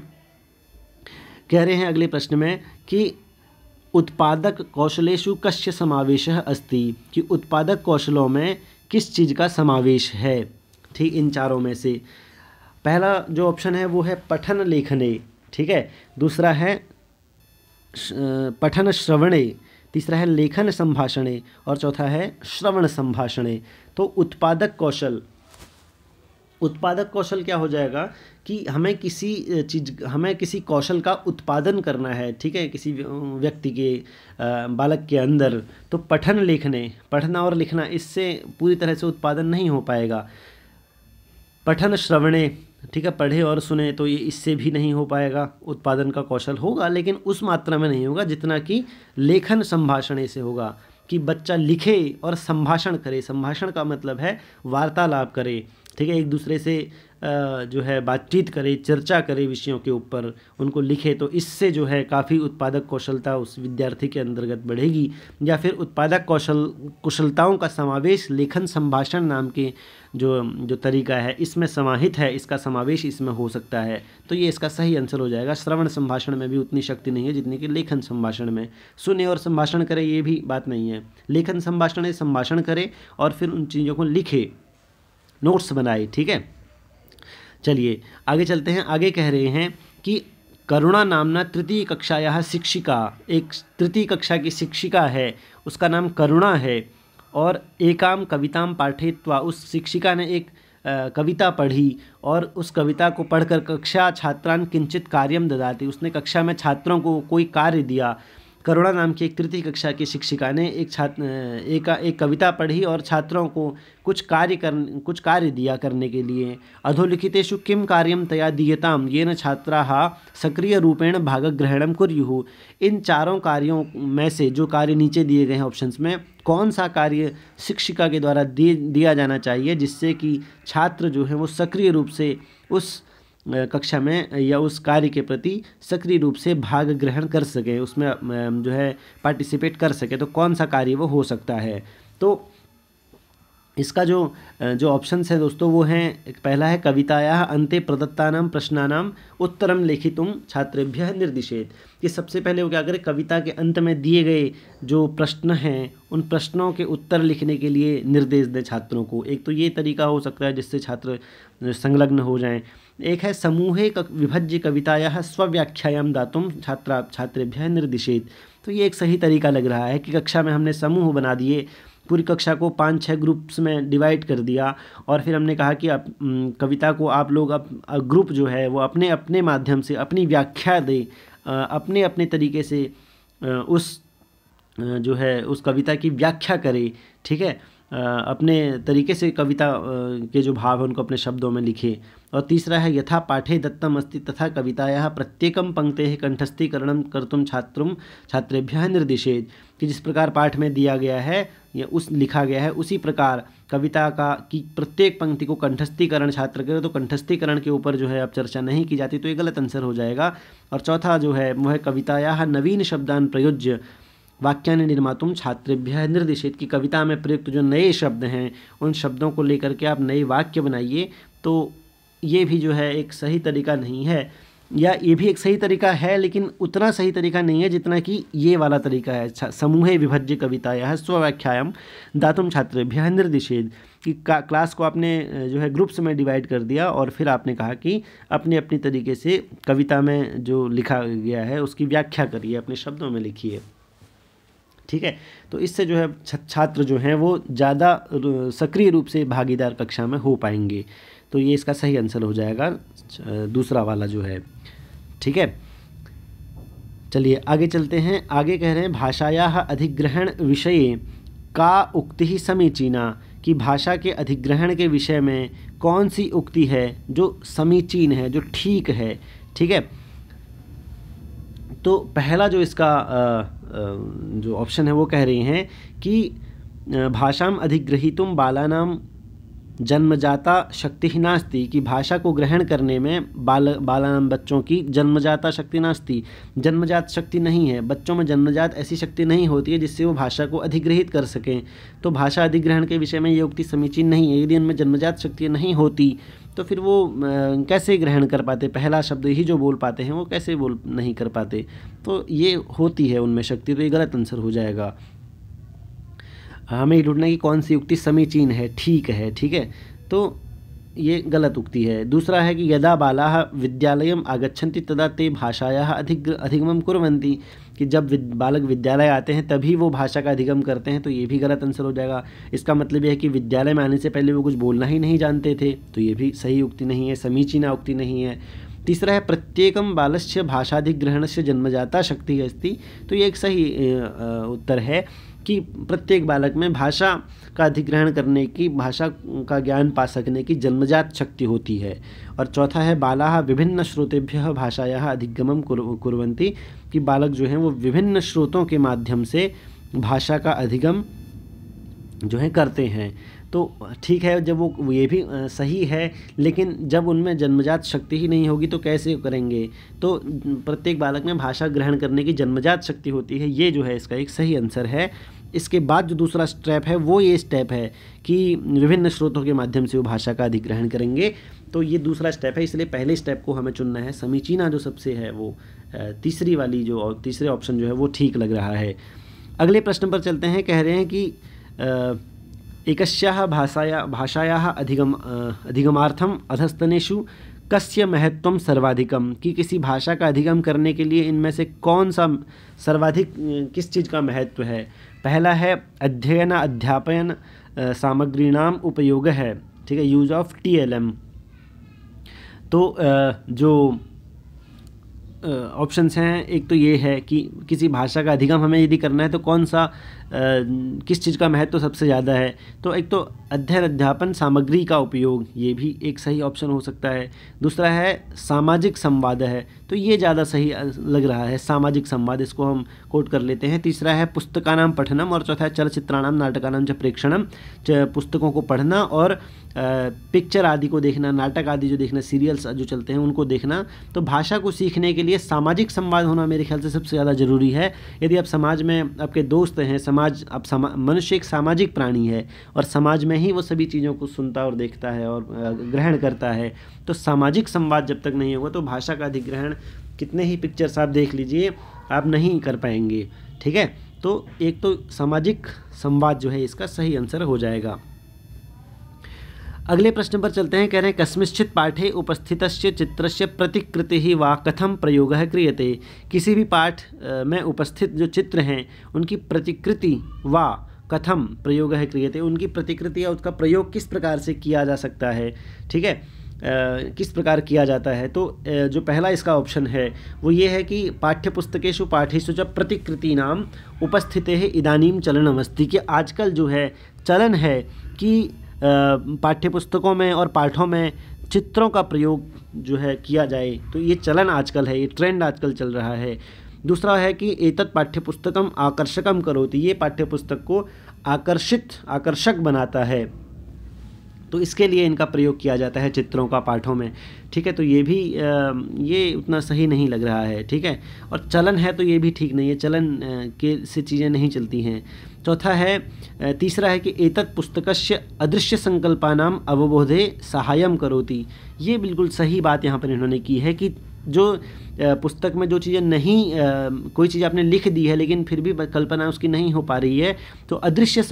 कह रहे हैं अगले प्रश्न में कि उत्पादक कौशलेषु कस्य समावेशः अस्ति, कि उत्पादक कौशलों में किस चीज़ का समावेश है। ठीक, इन चारों में से पहला जो ऑप्शन है वो है पठन लेखने, ठीक है। दूसरा है पठन श्रवणे, तीसरा है लेखन संभाषणे और चौथा है श्रवण संभाषणे। तो उत्पादक कौशल क्या हो जाएगा कि हमें किसी कौशल का उत्पादन करना है, ठीक है, किसी व्यक्ति के बालक के अंदर। तो पढ़ना और लिखना, इससे पूरी तरह से उत्पादन नहीं हो पाएगा। पठन श्रवणे, ठीक है, पढ़े और सुने, तो ये इससे भी नहीं हो पाएगा। उत्पादन का कौशल होगा लेकिन उस मात्रा में नहीं होगा जितना कि लेखन संभाषण से होगा, कि बच्चा लिखे और संभाषण करे। संभाषण का मतलब है वार्तालाप करे, ठीक है, एक दूसरे से जो है बातचीत करे, चर्चा करे विषयों के ऊपर, उनको लिखे। तो इससे जो है काफ़ी उत्पादक कौशलता उस विद्यार्थी के अंतर्गत बढ़ेगी। या फिर उत्पादक कुशलताओं का समावेश लेखन संभाषण नाम के जो तरीका है इसमें समाहित है, इसका समावेश इसमें हो सकता है। तो ये इसका सही आंसर हो जाएगा। श्रवण संभाषण में भी उतनी शक्ति नहीं है जितनी कि लेखन संभाषण में। सुने और संभाषण करे ये भी बात नहीं है। लेखन संभाषण है संभाषण करे और फिर उन चीज़ों को लिखे, नोट्स बनाए, ठीक है। चलिए आगे चलते हैं। आगे कह रहे हैं कि करुणा नामना तृतीय कक्षायाः शिक्षिका, एक तृतीय कक्षा की शिक्षिका है, उसका नाम करुणा है, और एकाम कविताम पाठयित्वा, उस शिक्षिका ने एक कविता पढ़ी और उस कविता को पढ़कर कक्षा छात्रान किंचित कार्यम ददाति, उसने कक्षा में छात्रों को कोई कार्य दिया। करुणा नाम की एक तृतीय कक्षा की शिक्षिका ने एक कविता पढ़ी और छात्रों को कुछ कार्य दिया करने के लिए। अधोलिखितेषु किम कार्यम तया दीयताम येन छात्राः सक्रिय रूपेण भागग्रहणं कुर्युः, इन चारों कार्यों में से जो कार्य नीचे दिए गए हैं ऑप्शंस में, कौन सा कार्य शिक्षिका के द्वारा दिया जाना चाहिए जिससे कि छात्र जो है वो सक्रिय रूप से उस कक्षा में या उस कार्य के प्रति सक्रिय रूप से भाग ग्रहण कर सके, उसमें जो है पार्टिसिपेट कर सके। तो कौन सा कार्य वो हो सकता है। तो इसका जो ऑप्शंस है दोस्तों वो हैं, पहला है कवितायाः अन्ते प्रदत्तानां प्रश्नानां उत्तरं लेखितुं छात्रेभ्यः निर्दिशेत्, कि सबसे पहले वो क्या करें, कविता के अंत में दिए गए जो प्रश्न हैं उन प्रश्नों के उत्तर लिखने के लिए निर्देश दें छात्रों को। एक तो ये तरीका हो सकता है जिससे छात्र संलग्न हो जाएं। एक है समूहे विभज्य कवितायाः स्वव्याख्यायां दातुं छात्रेभ्यः निर्दिशेत्। तो ये एक सही तरीका लग रहा है कि कक्षा में हमने समूह बना दिए, पूरी कक्षा को 5-6 ग्रुप्स में डिवाइड कर दिया और फिर हमने कहा कि कविता को आप लोग ग्रुप जो है वो अपने अपने माध्यम से अपनी व्याख्या दें, अपने अपने तरीके से उस जो है उस कविता की व्याख्या करें, ठीक है, अपने तरीके से कविता के जो भाव है उनको अपने शब्दों में लिखे। और तीसरा है यथा पाठे दत्तम अस्ति तथा कवितायाः प्रत्येकं पंक्तेः कंठस्थीकरणं कर्तुं छात्रेभ्यः निर्दिशेत्, कि जिस प्रकार पाठ में दिया गया है या लिखा गया है उसी प्रकार कविता की प्रत्येक पंक्ति को कंठस्थीकरण छात्र करे। तो कंठस्थीकरण के ऊपर जो है अब चर्चा नहीं की जाती, तो ये गलत आंसर हो जाएगा। और चौथा जो है वो है कवितायाः नवीन शब्दान प्रयुज्य वाक्यानि निर्मातुं छात्रेभ्यः निर्दिशेत्, कि कविता में प्रयुक्त जो नए शब्द हैं उन शब्दों को लेकर के आप नए वाक्य बनाइए। तो ये भी जो है एक सही तरीका नहीं है, या ये भी एक सही तरीका है लेकिन उतना सही तरीका नहीं है जितना कि ये वाला तरीका है, समूहे विभज्य कवितायाः स्वव्याख्यायां दातुं छात्रेभ्यः निर्दिशेत्, कि क्लास को आपने जो है ग्रुप्स में डिवाइड कर दिया और फिर आपने कहा कि अपने अपनी तरीके से कविता में जो लिखा गया है उसकी व्याख्या करिए, अपने शब्दों में लिखिए, ठीक है। तो इससे जो है छात्र जो हैं वो ज़्यादा सक्रिय रूप से भागीदार कक्षा में हो पाएंगे। तो ये इसका सही आंसर हो जाएगा दूसरा वाला जो है, ठीक है। चलिए आगे चलते हैं। आगे कह रहे हैं भाषायाः अधिग्रहण विषये का उक्ति समीचीना, कि भाषा के अधिग्रहण के विषय में कौन सी उक्ति है जो समीचीन है, जो ठीक है, ठीक है। तो पहला जो इसका जो ऑप्शन है वो कह रही हैं कि भाषाम अधिग्रहीतुम बालानां जन्मजाता शक्ति ही नास्ति, कि भाषा को ग्रहण करने में बालानां बच्चों की जन्मजाता शक्ति नास्ति, जन्मजात शक्ति नहीं है, बच्चों में जन्मजात ऐसी शक्ति नहीं होती है जिससे वो भाषा को अधिग्रहित कर सकें। तो भाषा अधिग्रहण के विषय में ये उक्ति समीचीन नहीं है। यदि उनमें जन्मजात शक्ति नहीं होती तो फिर वो कैसे ग्रहण कर पाते, पहला शब्द ही जो बोल पाते हैं वो कैसे बोल नहीं कर पाते। तो ये होती है उनमें शक्ति, तो ये गलत आंसर हो जाएगा। हमें ढूंढना है कि कौन सी उक्ति समीचीन है, ठीक है, ठीक है। तो ये गलत उक्ति है। दूसरा है कि यदा बालाः विद्यालयम् आगच्छन्ति तदा ते भाषायाः अधिगमं कुर्वन्ति, कि जब बालक विद्यालय आते हैं तभी वो भाषा का अधिगम करते हैं। तो ये भी गलत आंसर हो जाएगा। इसका मतलब ये है कि विद्यालय में आने से पहले वो कुछ बोलना ही नहीं जानते थे, तो ये भी सही उक्ति नहीं है, समीचीना उक्ति नहीं है। तीसरा है प्रत्येकं बालस्य भाषाधिग्रहणस्य जन्मजाता शक्ति अस्ति, तो ये एक सही उत्तर है कि प्रत्येक बालक में भाषा का अधिग्रहण करने की, भाषा का ज्ञान पा सकने की जन्मजात शक्ति होती है। और चौथा है बालाः विभिन्न श्रोतेभ्यः भाषायाः अधिगमं कुर्वन्ति, कि बालक जो हैं वो विभिन्न स्रोतों के माध्यम से भाषा का अधिगम जो है करते हैं। तो ठीक है, जब वो ये भी सही है, लेकिन जब उनमें जन्मजात शक्ति ही नहीं होगी तो कैसे करेंगे। तो प्रत्येक बालक में भाषा ग्रहण करने की जन्मजात शक्ति होती है, ये जो है इसका एक सही आंसर है। इसके बाद जो दूसरा स्टेप है वो ये स्टेप है कि विभिन्न स्रोतों के माध्यम से वो भाषा का अधिग्रहण करेंगे। तो ये दूसरा स्टेप है, इसलिए पहले स्टेप को हमें चुनना है। समीचीना जो सबसे है वो तीसरी वाली जो तीसरे ऑप्शन जो है वो ठीक लग रहा है। अगले प्रश्न पर चलते हैं। कह रहे हैं कि एकस्याः भाषायाः अधिगमार्थम अधस्तनेषु कस्य महत्वम सर्वाधिकम, कि किसी भाषा का अधिगम करने के लिए इनमें से कौन सा सर्वाधिक किस चीज़ का महत्व है। पहला है अध्ययन अध्यापन सामग्रीणाम उपयोग है, ठीक है, यूज ऑफ TLM। तो जो ऑप्शंस हैं, एक तो ये है कि किसी भाषा का अधिगम हमें यदि करना है तो कौन सा किस चीज़ का महत्व सबसे ज़्यादा है। तो एक तो अध्ययन अध्यापन सामग्री का उपयोग, ये भी एक सही ऑप्शन हो सकता है। दूसरा है सामाजिक संवाद है, तो ये ज़्यादा सही लग रहा है, सामाजिक संवाद, इसको हम कोट कर लेते हैं। तीसरा है पुस्तकानाम पठनम, और चौथा है चलचित्राणाम नाटकानाम च प्रेक्षणम, पुस्तकों को पढ़ना और पिक्चर आदि को देखना, नाटक आदि जो देखना, सीरियल्स जो चलते हैं उनको देखना। तो भाषा को सीखने के लिए सामाजिक संवाद होना मेरे ख्याल से सबसे ज़्यादा ज़रूरी है। यदि आप समाज में आपके दोस्त हैं, मनुष्य एक सामाजिक प्राणी है और समाज में ही वो सभी चीज़ों को सुनता और देखता है और ग्रहण करता है। तो सामाजिक संवाद जब तक नहीं होगा तो भाषा का अधिग्रहण कितने ही पिक्चर्स आप देख लीजिए, आप नहीं कर पाएंगे। ठीक है, तो एक तो सामाजिक संवाद जो है इसका सही आंसर हो जाएगा। अगले प्रश्न पर चलते हैं। कह रहे हैं कस्मिंश्चित् पाठे उपस्थितस्य चित्रस्य प्रतिकृतिः वा कथम प्रयोगः क्रियते। किसी भी पाठ में उपस्थित जो चित्र हैं उनकी प्रतिकृति वा कथम प्रयोगः क्रियते, उनकी प्रतिकृति या उसका प्रयोग किस प्रकार से किया जा सकता है। ठीक है, किस प्रकार किया जाता है। तो जो पहला इसका ऑप्शन है वो ये है कि पाठ्यपुस्तकेषु पाठेषु च प्रतिकृतीनाम उपस्थितेः इदानीं चलनमस्ति, कि आजकल जो है चलन है कि पाठ्यपुस्तकों में और पाठों में चित्रों का प्रयोग जो है किया जाए। तो ये चलन आजकल है, ये ट्रेंड आजकल चल रहा है। दूसरा है कि एतत् पाठ्यपुस्तकम आकर्षकम करोति, ये पाठ्यपुस्तक को आकर्षक बनाता है, तो इसके लिए इनका प्रयोग किया जाता है चित्रों का पाठों में। ठीक है, तो ये भी ये उतना सही नहीं लग रहा है। ठीक है, और चलन है तो ये भी ठीक नहीं है, चलन के से चीज़ें नहीं चलती हैं। चौथा है, तीसरा है कि एतत् पुस्तकस्य अदृश्य संकल्पानाम अवबोधे सहायम करोति, ये बिल्कुल सही बात यहाँ पर इन्होंने की है कि जो पुस्तक में जो चीज़ें नहीं, कोई चीज़ आपने लिख दी है लेकिन फिर भी कल्पना उसकी नहीं हो पा रही है, तो अदृश्य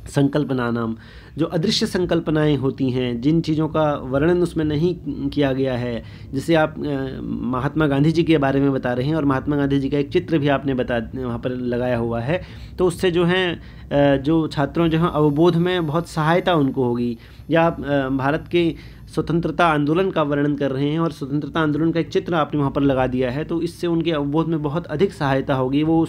संकल्पनानाम, जो अदृश्य संकल्पनाएं होती हैं, जिन चीज़ों का वर्णन उसमें नहीं किया गया है, जैसे आप महात्मा गांधी जी के बारे में बता रहे हैं और महात्मा गांधी जी का एक चित्र भी आपने वहाँ पर लगाया हुआ है, तो उससे जो है जो छात्रों जो हैं अवबोध में बहुत सहायता उनको होगी। या आप भारत के स्वतंत्रता आंदोलन का वर्णन कर रहे हैं और स्वतंत्रता आंदोलन का एक चित्र आपने वहाँ पर लगा दिया है, तो इससे उनके अवबोध में बहुत अधिक सहायता होगी, वो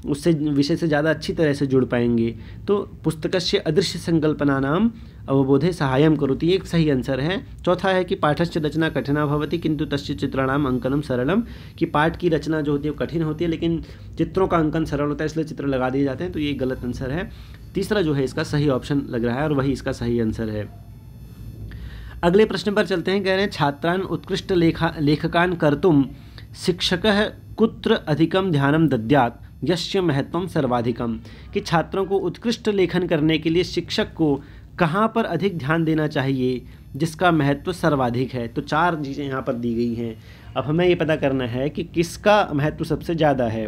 उससे विषय से ज़्यादा अच्छी तरह से जुड़ पाएंगे। तो पुस्तकस्य अदृश्य संकल्पनानाम अवबोधे सहायम करोति, एक सही आंसर है। चौथा है कि पाठस्य रचना कठिना भवति किंतु तस्य चित्राणाम अंकनम सरलम, कि पाठ की रचना जो होती है वो कठिन होती है लेकिन चित्रों का अंकन सरल होता है, इसलिए चित्र लगा दिए जाते हैं, तो ये गलत आंसर है। तीसरा जो है इसका सही ऑप्शन लग रहा है और वही इसका सही आंसर है। अगले प्रश्न पर चलते हैं। कह रहे हैं छात्रान उत्कृष्ट लेखकान कर्तुम शिक्षकः कुत्र अधिकम ध्यानम दद्यात् यस्य महत्वम सर्वाधिकम, कि छात्रों को उत्कृष्ट लेखन करने के लिए शिक्षक को कहाँ पर अधिक ध्यान देना चाहिए जिसका महत्व सर्वाधिक है। तो चार चीज़ें यहाँ पर दी गई हैं। अब हमें ये पता करना है कि किसका महत्व सबसे ज़्यादा है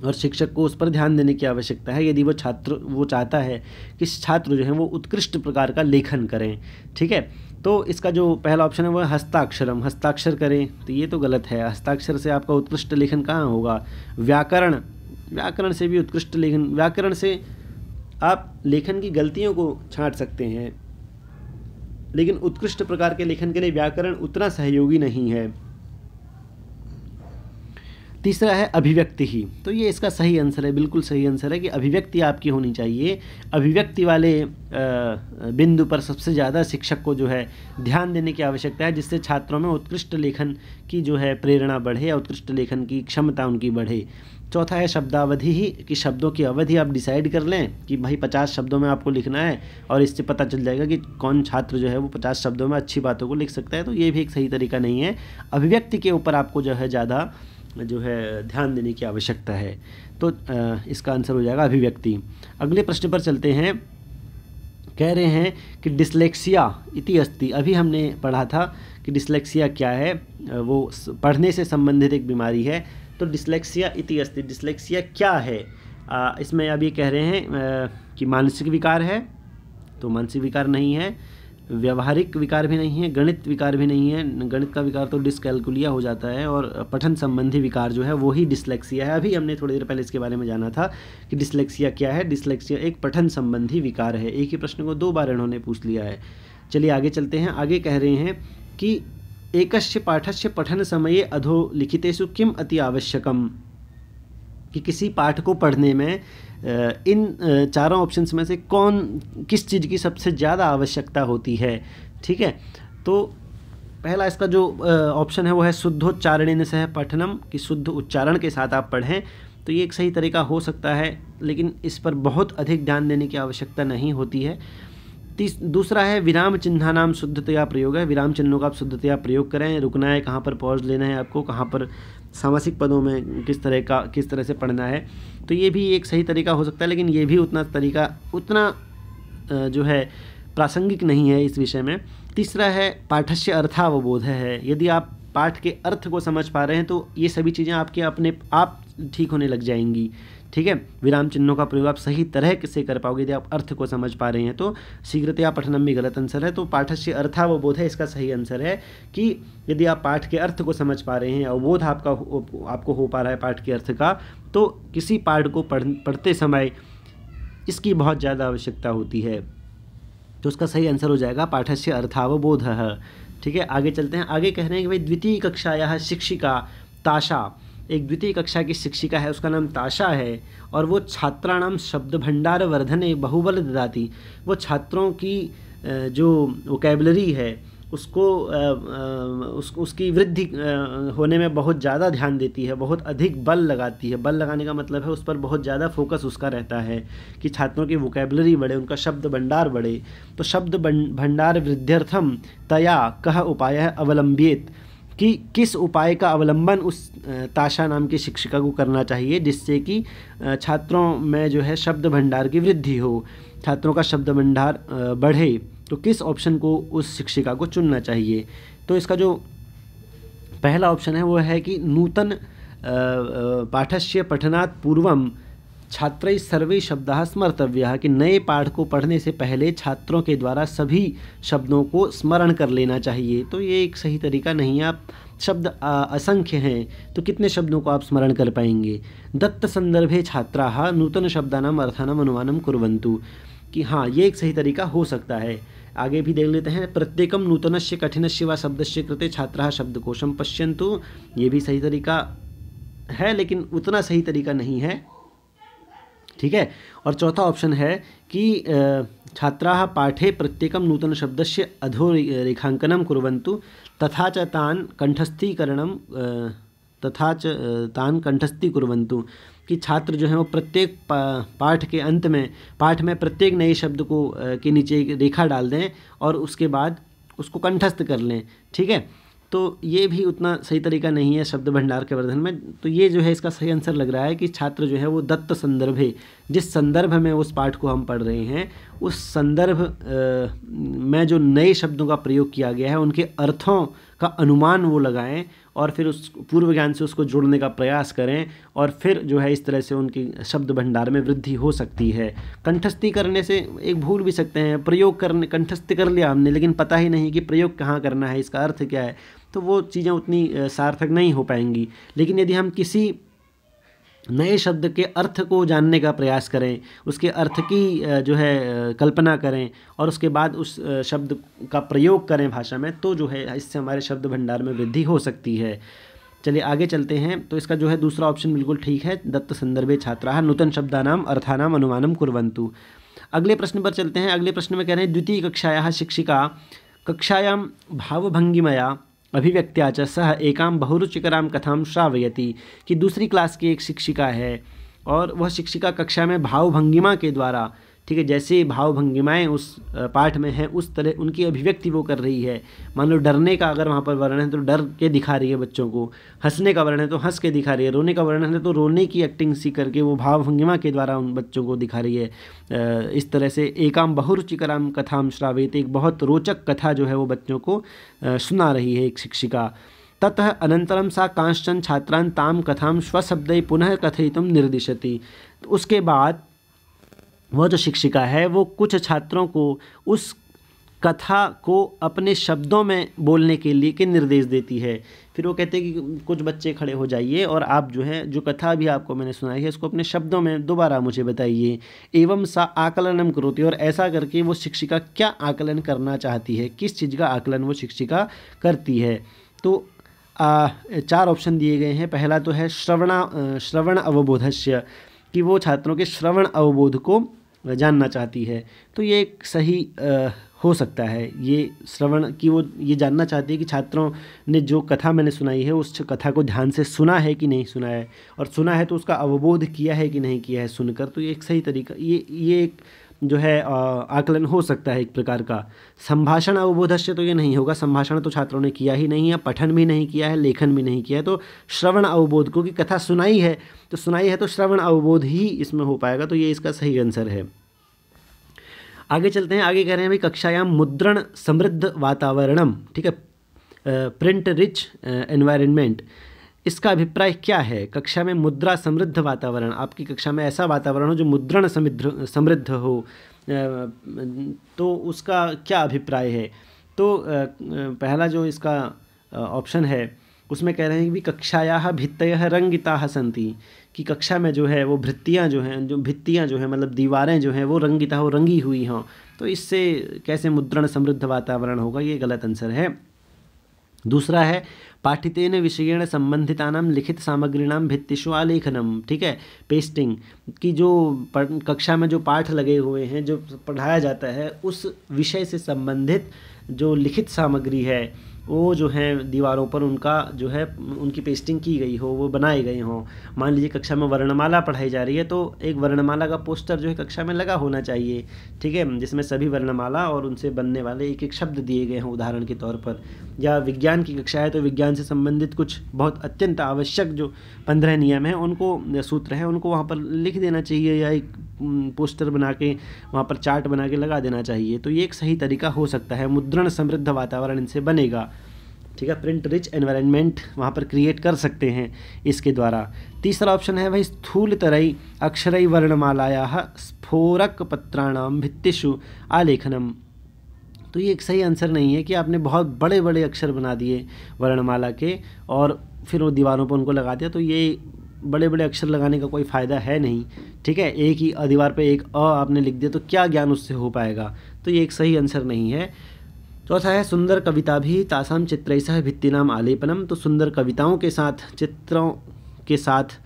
और शिक्षक को उस पर ध्यान देने की आवश्यकता है यदि वो चाहता है कि छात्र जो है वो उत्कृष्ट प्रकार का लेखन करें। ठीक है, तो इसका जो पहला ऑप्शन है वो है हस्ताक्षर करें, तो ये तो गलत है। हस्ताक्षर से आपका उत्कृष्ट लेखन कहाँ होगा। व्याकरण से भी उत्कृष्ट लेखन, व्याकरण से आप लेखन की गलतियों को छांट सकते हैं, लेकिन उत्कृष्ट प्रकार के लेखन के लिए व्याकरण उतना सहयोगी नहीं है। तीसरा है अभिव्यक्ति ही, तो ये इसका सही आंसर है, बिल्कुल सही आंसर है कि अभिव्यक्ति आपकी होनी चाहिए। अभिव्यक्ति वाले बिंदु पर सबसे ज़्यादा शिक्षक को जो है ध्यान देने की आवश्यकता है, जिससे छात्रों में उत्कृष्ट लेखन की जो है प्रेरणा बढ़े या उत्कृष्ट लेखन की क्षमता उनकी बढ़े। चौथा है शब्दावधि ही, कि शब्दों की अवधि आप डिसाइड कर लें कि भाई 50 शब्दों में आपको लिखना है और इससे पता चल जाएगा कि कौन छात्र जो है वो 50 शब्दों में अच्छी बातों को लिख सकता है, तो ये भी एक सही तरीका नहीं है। अभिव्यक्ति के ऊपर आपको जो है ज़्यादा जो है ध्यान देने की आवश्यकता है, तो इसका आंसर हो जाएगा अभिव्यक्ति। अगले प्रश्न पर चलते हैं। कह रहे हैं कि डिस्लेक्सिया इति अस्ति, अभी हमने पढ़ा था कि डिस्लेक्सिया क्या है, वो पढ़ने से संबंधित एक बीमारी है। तो डिस्लेक्सिया इति अस्ति, डिस्लेक्सिया क्या है। इसमें अब ये कह रहे हैं कि मानसिक विकार है, तो मानसिक विकार नहीं है, व्यवहारिक विकार भी नहीं है, गणित विकार भी नहीं है, गणित का विकार तो डिसकैलकुलिया हो जाता है, और पठन संबंधी विकार जो है वो ही डिस्लेक्सिया है। अभी हमने थोड़ी देर पहले इसके बारे में जाना था कि डिस्लेक्सिया क्या है। डिस्लेक्सिया एक पठन संबंधी विकार है। एक ही प्रश्न को 2 बार इन्होंने पूछ लिया है। चलिए आगे चलते हैं। आगे कह रहे हैं कि एकस्य पाठस्य पठन समये अधोलिखितेषु किम अति आवश्यकम, कि किसी पाठ को पढ़ने में इन चारों ऑप्शंस में से किस चीज़ की सबसे ज़्यादा आवश्यकता होती है। ठीक है, तो पहला इसका जो ऑप्शन है वो है शुद्धोच्चारणेन सह पठनम, कि शुद्ध उच्चारण के साथ आप पढ़ें, तो ये एक सही तरीका हो सकता है, लेकिन इस पर बहुत अधिक ध्यान देने की आवश्यकता नहीं होती है। दूसरा है विराम चिन्हानाम शुद्धतया प्रयोग है, विराम चिन्हों का आप शुद्धतया प्रयोग करें, रुकना है, कहाँ पर पॉज लेना है आपको, कहाँ पर सामासिक पदों में किस तरह से पढ़ना है, तो ये भी एक सही तरीका हो सकता है, लेकिन ये भी उतना जो है प्रासंगिक नहीं है इस विषय में। तीसरा है पाठस्य अर्थावबोध है, यदि आप पाठ के अर्थ को समझ पा रहे हैं तो ये सभी चीज़ें आपके अपने आप ठीक होने लग जाएंगी, ठीक है। विराम चिन्हों का प्रयोग आप सही तरह से कर पाओगे यदि आप अर्थ को समझ पा रहे हैं। तो शीघ्रतया पठनम भी गलत आंसर है, तो पाठस्य अर्थावबोध है इसका सही आंसर है, कि यदि आप पाठ के अर्थ को समझ पा रहे हैं, अवबोध आपको हो पा रहा है पाठ के अर्थ का, तो किसी पाठ को पढ़ते समय इसकी बहुत ज़्यादा आवश्यकता होती है, तो उसका सही आंसर हो जाएगा पाठस्य अर्थावबोधः, ठीक है। आगे चलते हैं। आगे कह रहे हैं कि भाई द्वितीय कक्षायाः शिक्षिका ताशा, एक द्वितीय कक्षा की शिक्षिका है, उसका नाम ताशा है, और वो छात्राणाम शब्द भंडार वर्धने बहुबल ददाति, वो छात्रों की जो वोकैबुलरी है उसको उसकी वृद्धि होने में बहुत ज़्यादा ध्यान देती है, बहुत अधिक बल लगाती है। बल लगाने का मतलब है उस पर बहुत ज़्यादा फोकस उसका रहता है कि छात्रों की वोकैबुलरी बढ़े, उनका शब्द भंडार बढ़े। तो शब्द भंडार वृद्ध्यर्थम तया कह उपाय अवलंबित, कि किस उपाय का अवलंबन उस ताशा नाम की शिक्षिका को करना चाहिए जिससे कि छात्रों में जो है शब्द भंडार की वृद्धि हो, छात्रों का शब्द भंडार बढ़े, तो किस ऑप्शन को उस शिक्षिका को चुनना चाहिए। तो इसका जो पहला ऑप्शन है वो है कि नूतन पाठस्य पठनात् पूर्वम छात्रैः सर्वे शब्दाः स्मर्तव्याः, कि नए पाठ को पढ़ने से पहले छात्रों के द्वारा सभी शब्दों को स्मरण कर लेना चाहिए। तो ये एक सही तरीका नहीं है। आप शब्द असंख्य हैं तो कितने शब्दों को आप स्मरण कर पाएंगे। दत्त संदर्भे छात्राः नूतन शब्दानाम अर्थानाम अनुमानम कुर्वन्तु, कि हाँ ये एक सही तरीका हो सकता है। आगे भी देख लेते हैं। प्रत्येकम नूतनस्य कठिनस्य व शब्दस्य कृते छात्राः शब्दकोशं पश्यन्तु, ये भी सही तरीका है लेकिन उतना सही तरीका नहीं है, ठीक है। और चौथा ऑप्शन है कि छात्राः पाठे प्रत्येकम नूतन शब्दस्य अधोरेखांकनं कुर्वन्तु तथा च तान् कंठस्थीकुर्वन्तु, कि छात्र जो है वो प्रत्येक पाठ के अंत में पाठ में प्रत्येक नए शब्द को के नीचे एक रेखा डाल दें और उसके बाद उसको कंठस्थ कर लें, ठीक है। तो ये भी उतना सही तरीका नहीं है शब्द भंडार के वर्धन में। तो ये जो है इसका सही आंसर लग रहा है कि छात्र जो है वो दत्त संदर्भ है, जिस संदर्भ में उस पाठ को हम पढ़ रहे हैं उस संदर्भ में जो नए शब्दों का प्रयोग किया गया है उनके अर्थों का अनुमान वो लगाएं और फिर उस पूर्व ज्ञान से उसको जोड़ने का प्रयास करें, और फिर जो है इस तरह से उनकी शब्द भंडार में वृद्धि हो सकती है। कंठस्थी करने से एक भूल भी सकते हैं, प्रयोग करने कंठस्थ कर लिया हमने लेकिन पता ही नहीं कि प्रयोग कहाँ करना है, इसका अर्थ क्या है, तो वो चीज़ें उतनी सार्थक नहीं हो पाएंगी। लेकिन यदि हम किसी नए शब्द के अर्थ को जानने का प्रयास करें, उसके अर्थ की जो है कल्पना करें और उसके बाद उस शब्द का प्रयोग करें भाषा में, तो जो है इससे हमारे शब्द भंडार में वृद्धि हो सकती है। चलिए आगे चलते हैं। तो इसका जो है दूसरा ऑप्शन बिल्कुल ठीक है, दत्त संदर्भे छात्राः नूतन शब्दानाम अर्थानाम अनुमानम कुर्वन्तु। अगले प्रश्न पर चलते हैं। अगले प्रश्न में कह रहे हैं द्वितीय कक्षायाः शिक्षिका कक्षायां भावभंगिमया अभिव्यक्त्या च सह एकां बहुरुचिकरां कथां श्रावयति, कि दूसरी क्लास की एक शिक्षिका है और वह शिक्षिका कक्षा में भावभंगिमा के द्वारा, ठीक है, जैसे भावभंगिमाएँ उस पाठ में हैं उस तरह उनकी अभिव्यक्ति वो कर रही है। मान लो डरने का अगर वहाँ पर वर्णन है तो डर के दिखा रही है बच्चों को, हंसने का वर्णन है तो हंस के दिखा रही है, रोने का वर्णन है तो रोने की एक्टिंग सी करके वो भावभंगिमा के द्वारा उन बच्चों को दिखा रही है। इस तरह से एकाम बहुरुचिकराम कथाम श्रावयति, एक बहुत रोचक कथा जो है वो बच्चों को सुना रही है एक शिक्षिका। ततः अनंतरम सा कांश्चन छात्रान् ताम कथां स्वशब्दै पुनः कथयितुं निर्दिशति, उसके बाद वह जो शिक्षिका है वो कुछ छात्रों को उस कथा को अपने शब्दों में बोलने के लिए के निर्देश देती है। फिर वो कहते हैं कि कुछ बच्चे खड़े हो जाइए और आप जो है जो कथा भी आपको मैंने सुनाई है इसको अपने शब्दों में दोबारा मुझे बताइए। एवं सा आकलनम करोति, और ऐसा करके वो शिक्षिका क्या आकलन करना चाहती है, किस चीज़ का आकलन वो शिक्षिका करती है। तो 4 ऑप्शन दिए गए हैं। पहला तो है श्रवण अवबोधस्य, कि वो छात्रों के श्रवण अवबोध को जानना चाहती है, तो ये एक सही हो सकता है। ये श्रवण की वो ये जानना चाहती है कि छात्रों ने जो कथा मैंने सुनाई है उस कथा को ध्यान से सुना है कि नहीं सुना है, और सुना है तो उसका अवबोध किया है कि नहीं किया है सुनकर। तो ये एक सही तरीका, ये एक जो है आकलन हो सकता है एक प्रकार का। संभाषण अवबोधस्य तो ये नहीं होगा, संभाषण तो छात्रों ने किया ही नहीं है, पठन भी नहीं किया है, लेखन भी नहीं किया है। तो श्रवण अवबोध, क्योंकि कथा सुनाई है तो श्रवण अवबोध ही इसमें हो पाएगा। तो ये इसका सही आंसर है। आगे चलते हैं। आगे कह रहे हैं भाई कक्षायाम मुद्रण समृद्ध वातावरणम, ठीक है, प्रिंट रिच एनवायरनमेंट, इसका अभिप्राय क्या है? कक्षा में मुद्रा समृद्ध वातावरण, आपकी कक्षा में ऐसा वातावरण हो जो मुद्रण समृद्ध हो, तो उसका क्या अभिप्राय है? तो पहला जो इसका ऑप्शन है उसमें कह रहे हैं कि कक्षायाः भित्तयः रंगिताः सन्ति, कि कक्षा में जो है वो भित्तियाँ जो हैं मतलब दीवारें जो हैं वो रंगिता हो, रंगी हुई हों। तो इससे कैसे मुद्रण समृद्ध वातावरण होगा? ये गलत आंसर है। दूसरा है पाठितेन विषयेण संबंधितानां लिखित सामग्रीणां भित्तिषु आलेखनम, ठीक है, पेस्टिंग, कि जो कक्षा में जो पाठ लगे हुए हैं, जो पढ़ाया जाता है, उस विषय से संबंधित जो लिखित सामग्री है वो जो है दीवारों पर उनका जो है उनकी पेस्टिंग की गई हो, वो बनाए गए हों। मान लीजिए कक्षा में वर्णमाला पढ़ाई जा रही है तो एक वर्णमाला का पोस्टर जो है कक्षा में लगा होना चाहिए, ठीक है, जिसमें सभी वर्णमाला और उनसे बनने वाले एक एक शब्द दिए गए हों उदाहरण के तौर पर। या विज्ञान की कक्षा है तो विज्ञान से संबंधित कुछ बहुत अत्यंत आवश्यक जो 15 नियम हैं, उनको सूत्र हैं, उनको वहाँ पर लिख देना चाहिए, या एक पोस्टर बना के वहाँ पर चार्ट बना के लगा देना चाहिए। तो ये एक सही तरीका हो सकता है, मुद्रण समृद्ध वातावरण इनसे बनेगा, ठीक है, प्रिंट रिच एनवायरनमेंट वहाँ पर क्रिएट कर सकते हैं इसके द्वारा। तीसरा ऑप्शन है भाई स्थूलतरै अक्षरै वर्णमालायाः स्फोरक पत्राणाम भित्तिषु आलेखनम। तो ये एक सही आंसर नहीं है कि आपने बहुत बड़े बड़े अक्षर बना दिए वर्णमाला के और फिर वो दीवारों पर उनको लगा दिया। तो ये बड़े बड़े अक्षर लगाने का कोई फ़ायदा है नहीं, ठीक है। एक ही दीवार पे एक अ आपने लिख दिया तो क्या ज्ञान उससे हो पाएगा? तो ये एक सही आंसर नहीं है। चौथा है सुंदर कविता भी तासाम चित्रैः भित्तिनाम आलेपनम। तो सुंदर कविताओं के साथ, चित्रों के साथ,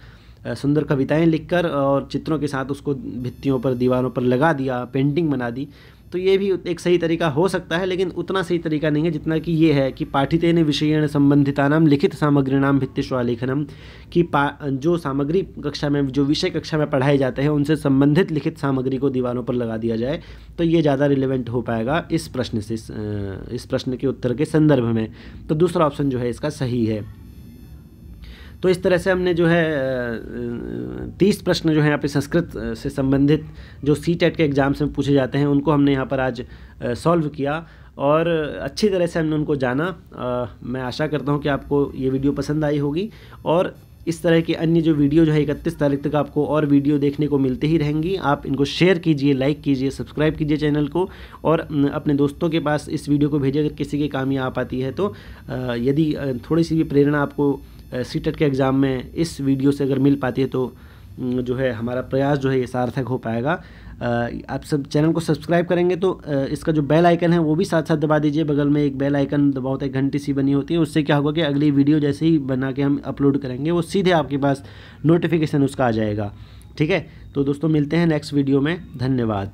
सुंदर कविताएं लिखकर और चित्रों के साथ उसको भित्तियों पर, दीवारों पर लगा दिया, पेंटिंग बना दी। तो ये भी एक सही तरीका हो सकता है, लेकिन उतना सही तरीका नहीं है जितना कि ये है कि पाठितेन विषयेण संबंधितानां लिखित सामग्रीणां भित्तिषु आलेखनम, कि जो सामग्री कक्षा में, जो विषय कक्षा में पढ़ाए जाते हैं उनसे संबंधित लिखित सामग्री को दीवारों पर लगा दिया जाए। तो ये ज़्यादा रिलेवेंट हो पाएगा इस प्रश्न से, इस प्रश्न के उत्तर के संदर्भ में। तो दूसरा ऑप्शन जो है इसका सही है। तो इस तरह से हमने जो है 30 प्रश्न जो हैं यहाँ पे संस्कृत से संबंधित जो सीटेट के एग्ज़ाम्स में पूछे जाते हैं उनको हमने यहाँ पर आज सॉल्व किया और अच्छी तरह से हमने उनको जाना। मैं आशा करता हूँ कि आपको ये वीडियो पसंद आई होगी और इस तरह की अन्य जो वीडियो जो है 31 तारीख तक आपको और वीडियो देखने को मिलती ही रहेंगी। आप इनको शेयर कीजिए, लाइक कीजिए, सब्सक्राइब कीजिए चैनल को और अपने दोस्तों के पास इस वीडियो को भेजिए अगर किसी के काम ये आ पाती है तो। यदि थोड़ी सी भी प्रेरणा आपको सीटेट के एग्ज़ाम में इस वीडियो से अगर मिल पाती है तो जो है हमारा प्रयास जो है ये सार्थक हो पाएगा। आप सब चैनल को सब्सक्राइब करेंगे तो इसका जो बेल आइकन है वो भी साथ साथ दबा दीजिए। बगल में एक बेल आइकन दबाओ, एक घंटी सी बनी होती है, उससे क्या होगा कि अगली वीडियो जैसे ही बना के हम अपलोड करेंगे वो सीधे आपके पास नोटिफिकेशन उसका आ जाएगा, ठीक है। तो दोस्तों मिलते हैं नेक्स्ट वीडियो में, धन्यवाद।